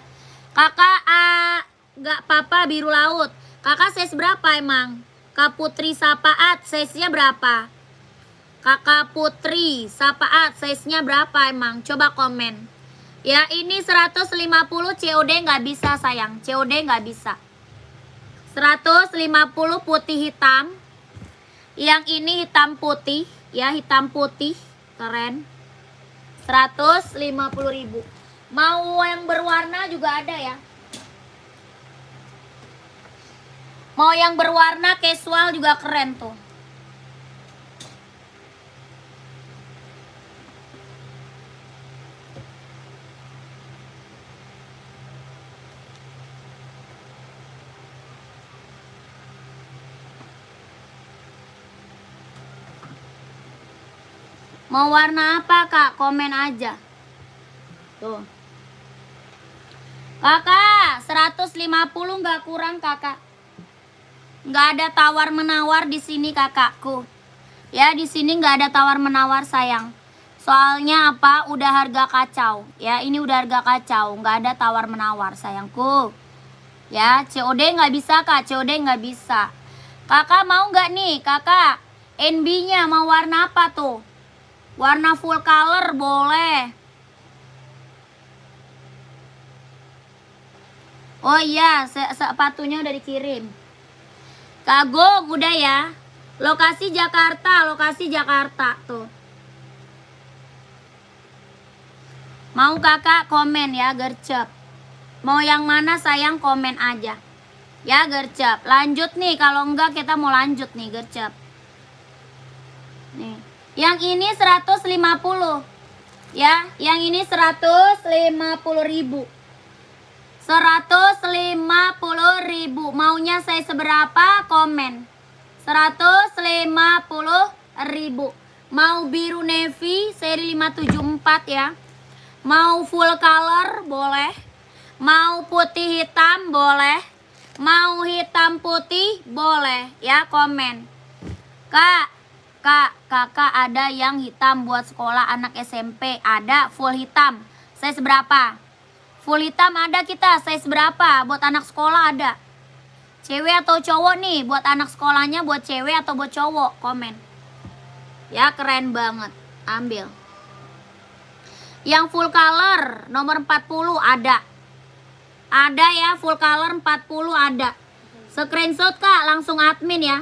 Kakak nggak apa-apa biru laut. Kakak size berapa emang? Kak Putri Sapaat size-nya berapa? Kakak Putri Sapaat size-nya berapa emang? Coba komen. Ya ini 150 COD nggak bisa sayang. COD nggak bisa. 150 putih hitam. Yang ini hitam putih. Ya hitam putih. Keren. 150.000. Mau yang berwarna juga ada ya. Mau yang berwarna casual juga keren tuh. Mau warna apa kak? Komen aja. Tuh. Kakak, 150 nggak kurang kakak. Nggak ada tawar menawar di sini kakakku. Ya di sini nggak ada tawar menawar sayang. Soalnya apa? Udah harga kacau. Ya ini udah harga kacau. Nggak ada tawar menawar sayangku. Ya COD nggak bisa kak. COD nggak bisa. Kakak mau nggak nih kakak? NB-nya mau warna apa tuh? Warna full color boleh. Oh iya, sepatunya udah dikirim. Kagum udah ya. Lokasi Jakarta, lokasi Jakarta tuh. Mau kakak komen ya, gercep. Mau yang mana sayang komen aja. Ya gercep. Lanjut nih, kalau enggak kita mau lanjut nih gercep. Nih. Yang ini 150. Ya, yang ini 150.000. 150.000. Maunya saya seberapa? Komen. 150.000. Mau biru navy seri 574 ya. Mau full color boleh. Mau putih hitam boleh. Mau hitam putih boleh ya, komen. Kakak ada yang hitam buat sekolah anak SMP. Ada full hitam. Size berapa? Full hitam ada kita. Size berapa? Buat anak sekolah ada. Cewek atau cowok nih? Buat anak sekolahnya buat cewek atau buat cowok? Komen. Ya keren banget. Ambil. Yang full color nomor 40 ada. Ada ya full color 40 ada. Screenshot kak langsung admin ya.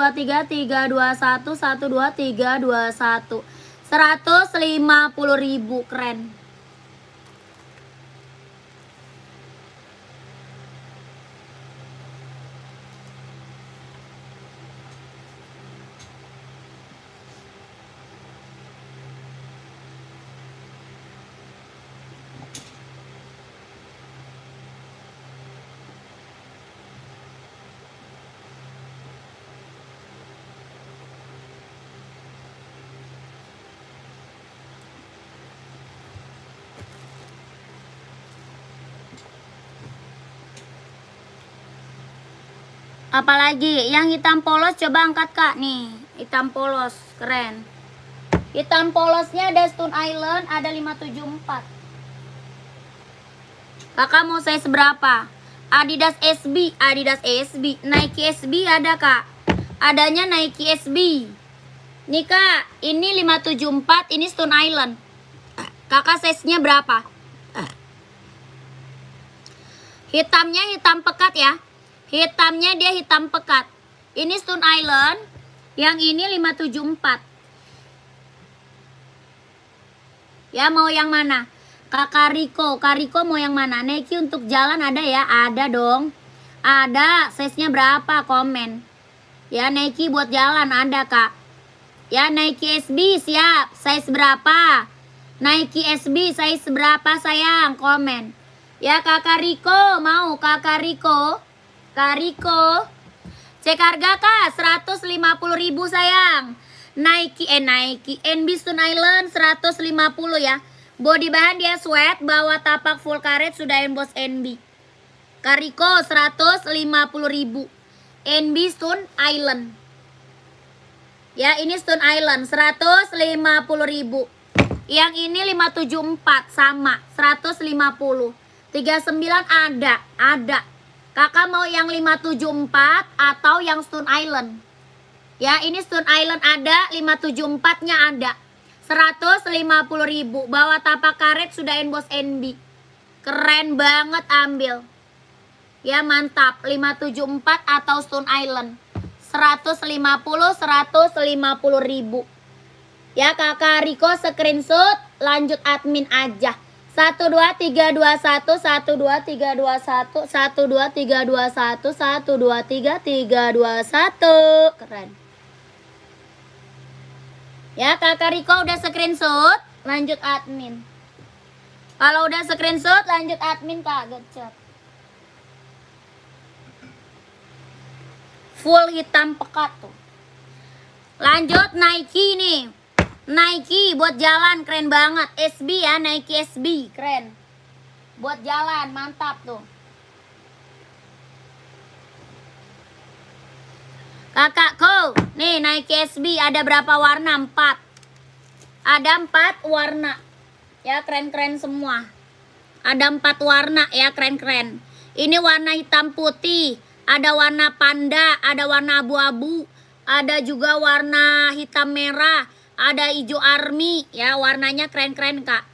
123 321 123 21 150.000, keren. Apalagi yang hitam polos, coba angkat Kak nih. Hitam polos, keren. Hitam polosnya ada Stone Island, ada 574. Kakak mau size berapa? Adidas SB, Adidas SB, Nike SB ada Kak. Adanya Nike SB. Nih kak, ini 574, ini Stone Island. Kakak size-nya berapa? Hitamnya hitam pekat ya. Hitamnya dia hitam pekat. Ini Stone Island, yang ini 574. Ya mau yang mana? Kakak Riko mau yang mana? Nike untuk jalan ada ya? Ada dong. Ada, size-nya berapa? Komen. Ya Nike buat jalan ada kak. Ya Nike SB siap. Size berapa? Nike SB size berapa sayang? Komen. Ya kakak Riko mau? Kakak Riko. Kak Riko. Cek harga kak 150.000 sayang. Nike NB Stone Island 150 ya. Body bahan dia sweat, bawah tapak full karet sudah emboss NB. Kariko 150.000. NB Stone Island. Ya, ini Stone Island 150.000. Yang ini 574 sama 150. 39 ada. Kakak mau yang 574 atau yang Stone Island? Ya, ini Stone Island ada, 574-nya ada. 150.000. Bawah tapak karet sudah emboss NB. Keren banget, ambil. Ya, mantap. 574 atau Stone Island. 150.000. Ya, kakak Riko screenshot, lanjut admin aja. 12321 12321 12321 12321. Keren. Ya, kakak Riko udah screenshot, lanjut admin. Kalau udah screenshot, lanjut admin kak, gecet. Full hitam pekat tuh. Lanjut Nike nih. Nike buat jalan keren banget. SB ya, Nike SB keren. Buat jalan mantap tuh. Kakakku, nih Nike SB ada berapa warna? 4. Ada 4 warna. Ya keren-keren semua. Ada 4 warna ya keren-keren. Ini warna hitam putih. Ada warna panda, ada warna abu-abu, ada juga warna hitam merah, ada hijau army, ya warnanya keren-keren kak.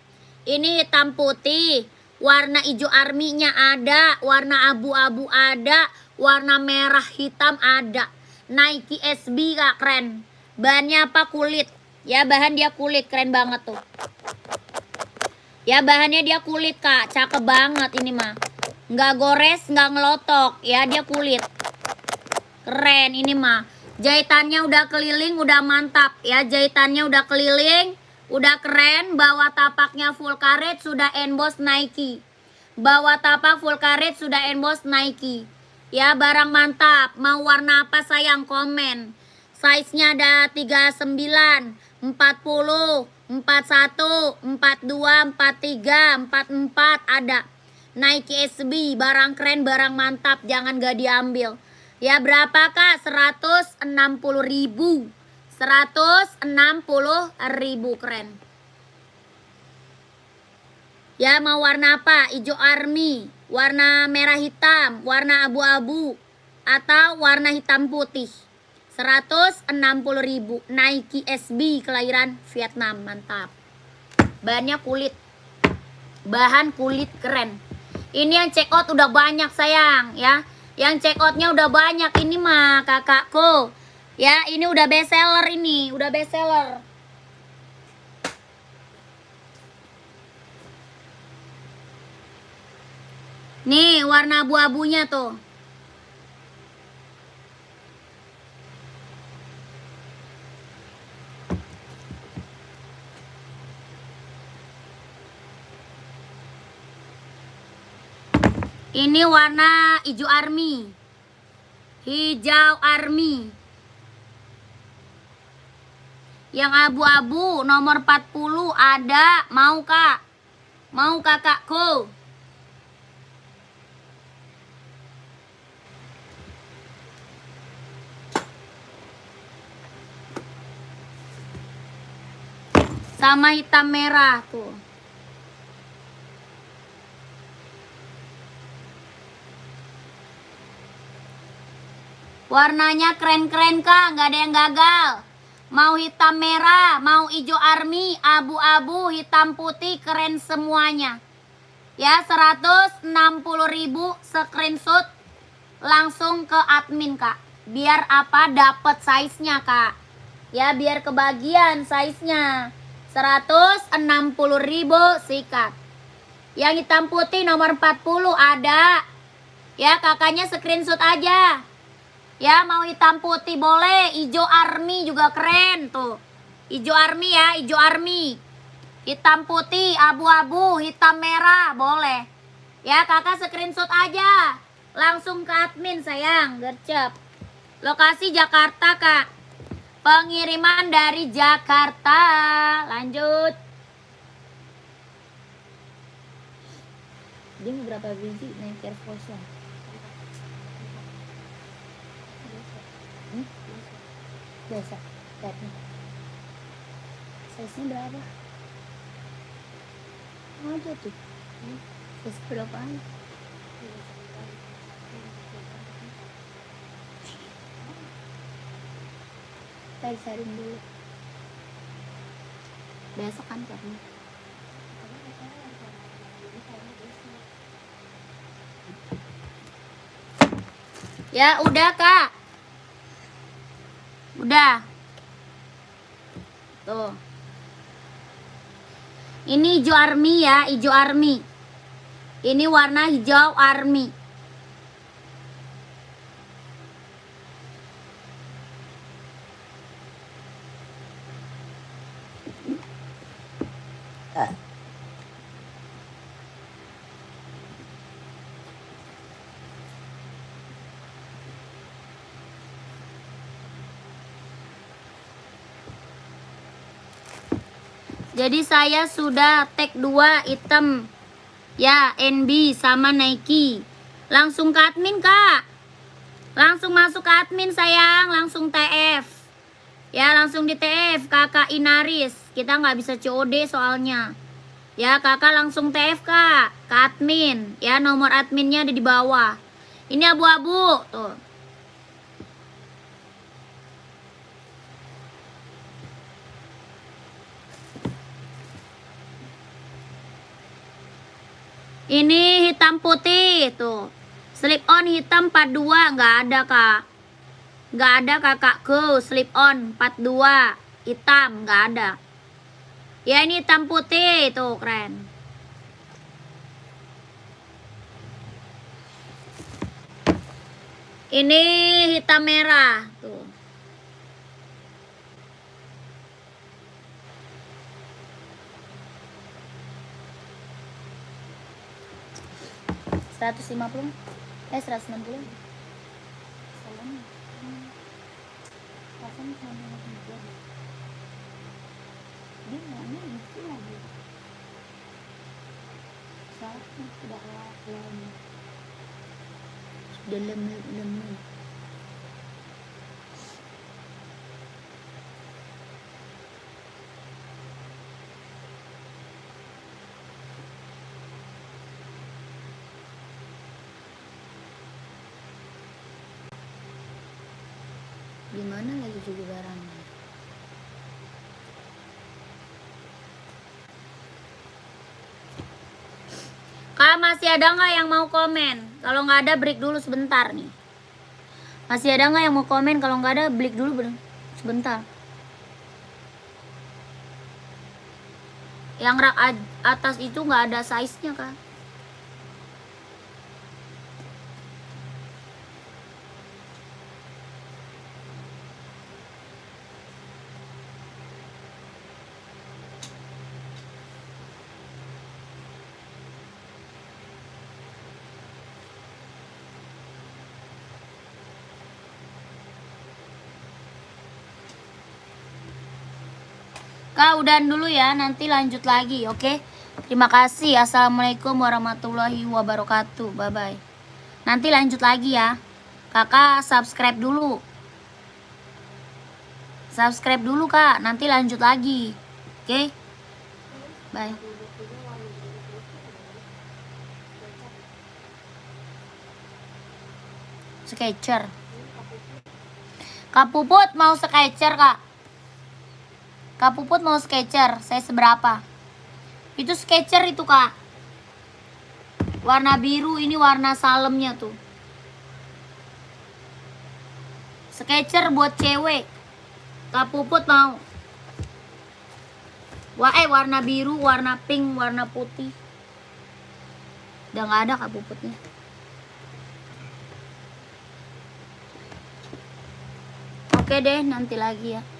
Ini hitam putih, warna hijau army-nya ada, warna abu-abu ada, warna merah hitam ada. Nike SB kak keren. Bahannya apa? Kulit. Ya bahan dia kulit, keren banget tuh. Ya bahannya dia kulit kak, cakep banget ini mah. Nggak gores, nggak ngelotok, ya dia kulit. Keren ini mah. Jahitannya udah keliling, udah mantap. Ya jahitannya udah keliling, udah keren. Bawah tapaknya full karet, sudah emboss Nike. Bawah tapak full karet, sudah emboss Nike. Ya barang mantap. Mau warna apa sayang? Komen. Size-nya ada 39, 40, 41, 42, 43, 44 ada. Nike SB, barang keren, barang mantap, jangan gak diambil. Ya berapa kak? 160.000. 160.000 keren. Ya mau warna apa? Hijau army, warna merah hitam, warna abu-abu, atau warna hitam putih. 160.000. Nike SB kelahiran Vietnam, mantap. Bahannya kulit. Bahan kulit keren. Ini yang check out udah banyak sayang ya. Yang check outnya udah banyak ini mah kakakku. Ya ini udah best seller ini. Udah best seller. Nih warna abu-abunya tuh. Ini warna hijau army. Hijau army. Yang abu-abu nomor 40 ada. Mau kak? Mau kakakku? Sama hitam merah tuh. Warnanya keren-keren kak, nggak ada yang gagal. Mau hitam merah, mau hijau army, abu-abu, hitam putih, keren semuanya. Ya, 160.000 screenshot langsung ke admin, Kak. Biar apa? Dapat size-nya, Kak. Ya, biar kebagian size-nya. 160.000 sikat. Yang hitam putih nomor 40 ada. Ya, kakaknya screenshot aja. Ya, mau hitam putih boleh, hijau army juga keren tuh. Hijau army ya, hijau army. Hitam putih, abu-abu, hitam merah boleh. Ya, kakak screenshot aja. Langsung ke admin sayang, gercep. Lokasi Jakarta, Kak. Pengiriman dari Jakarta. Lanjut. Dia mau berapa biji naik Air Force One? Biasa, lihat nih. Size-nya berapa? Ada tuh. Size berapaan? Cari-cari dulu. Besok kan karena. Ya udah Kak. Udah. Tuh. Ini hijau army ya, hijau army. Ini warna hijau army. Jadi saya sudah tag 2 item. Ya, NB sama Nike. Langsung ke admin, Kak. Langsung masuk ke admin, sayang. Langsung TF. Ya, langsung di TF. Kakak Inaris. Kita nggak bisa COD soalnya. Ya, kakak langsung TF, Kak. Ke admin. Ya, nomor adminnya ada di bawah. Ini abu-abu. Tuh. Ini hitam putih tuh. Slip on hitam 42 nggak ada, Kak. Nggak ada kakakku. Slip on 42 hitam nggak ada. Ya ini hitam putih tuh keren. Ini hitam merah tuh. $150, 160. Dia maunya itu lagi. Soalnya sudah lama. Sudah lama. Gimana lagi juga barangnya? Kak, masih ada nggak yang mau komen? Kalau nggak ada break dulu sebentar nih. Masih ada nggak yang mau komen? Kalau nggak ada break dulu sebentar. Yang rak atas itu nggak ada size-nya, Kak. Kak, udahan dulu ya, nanti lanjut lagi, oke? Terima kasih. Assalamualaikum warahmatullahi wabarakatuh. Bye-bye. Nanti lanjut lagi ya. Kakak subscribe dulu. Subscribe dulu, Kak. Nanti lanjut lagi. Oke? Bye. Sketcher. Kak Puput mau Sketcher, Kak? Kak Puput mau Skechers, saya seberapa? Itu Skechers itu Kak. Warna biru, ini warna salemnya tuh. Skechers buat cewek. Kak Puput mau. Warna biru, warna pink, warna putih. Udah nggak ada Kak Puputnya. Oke deh, nanti lagi ya.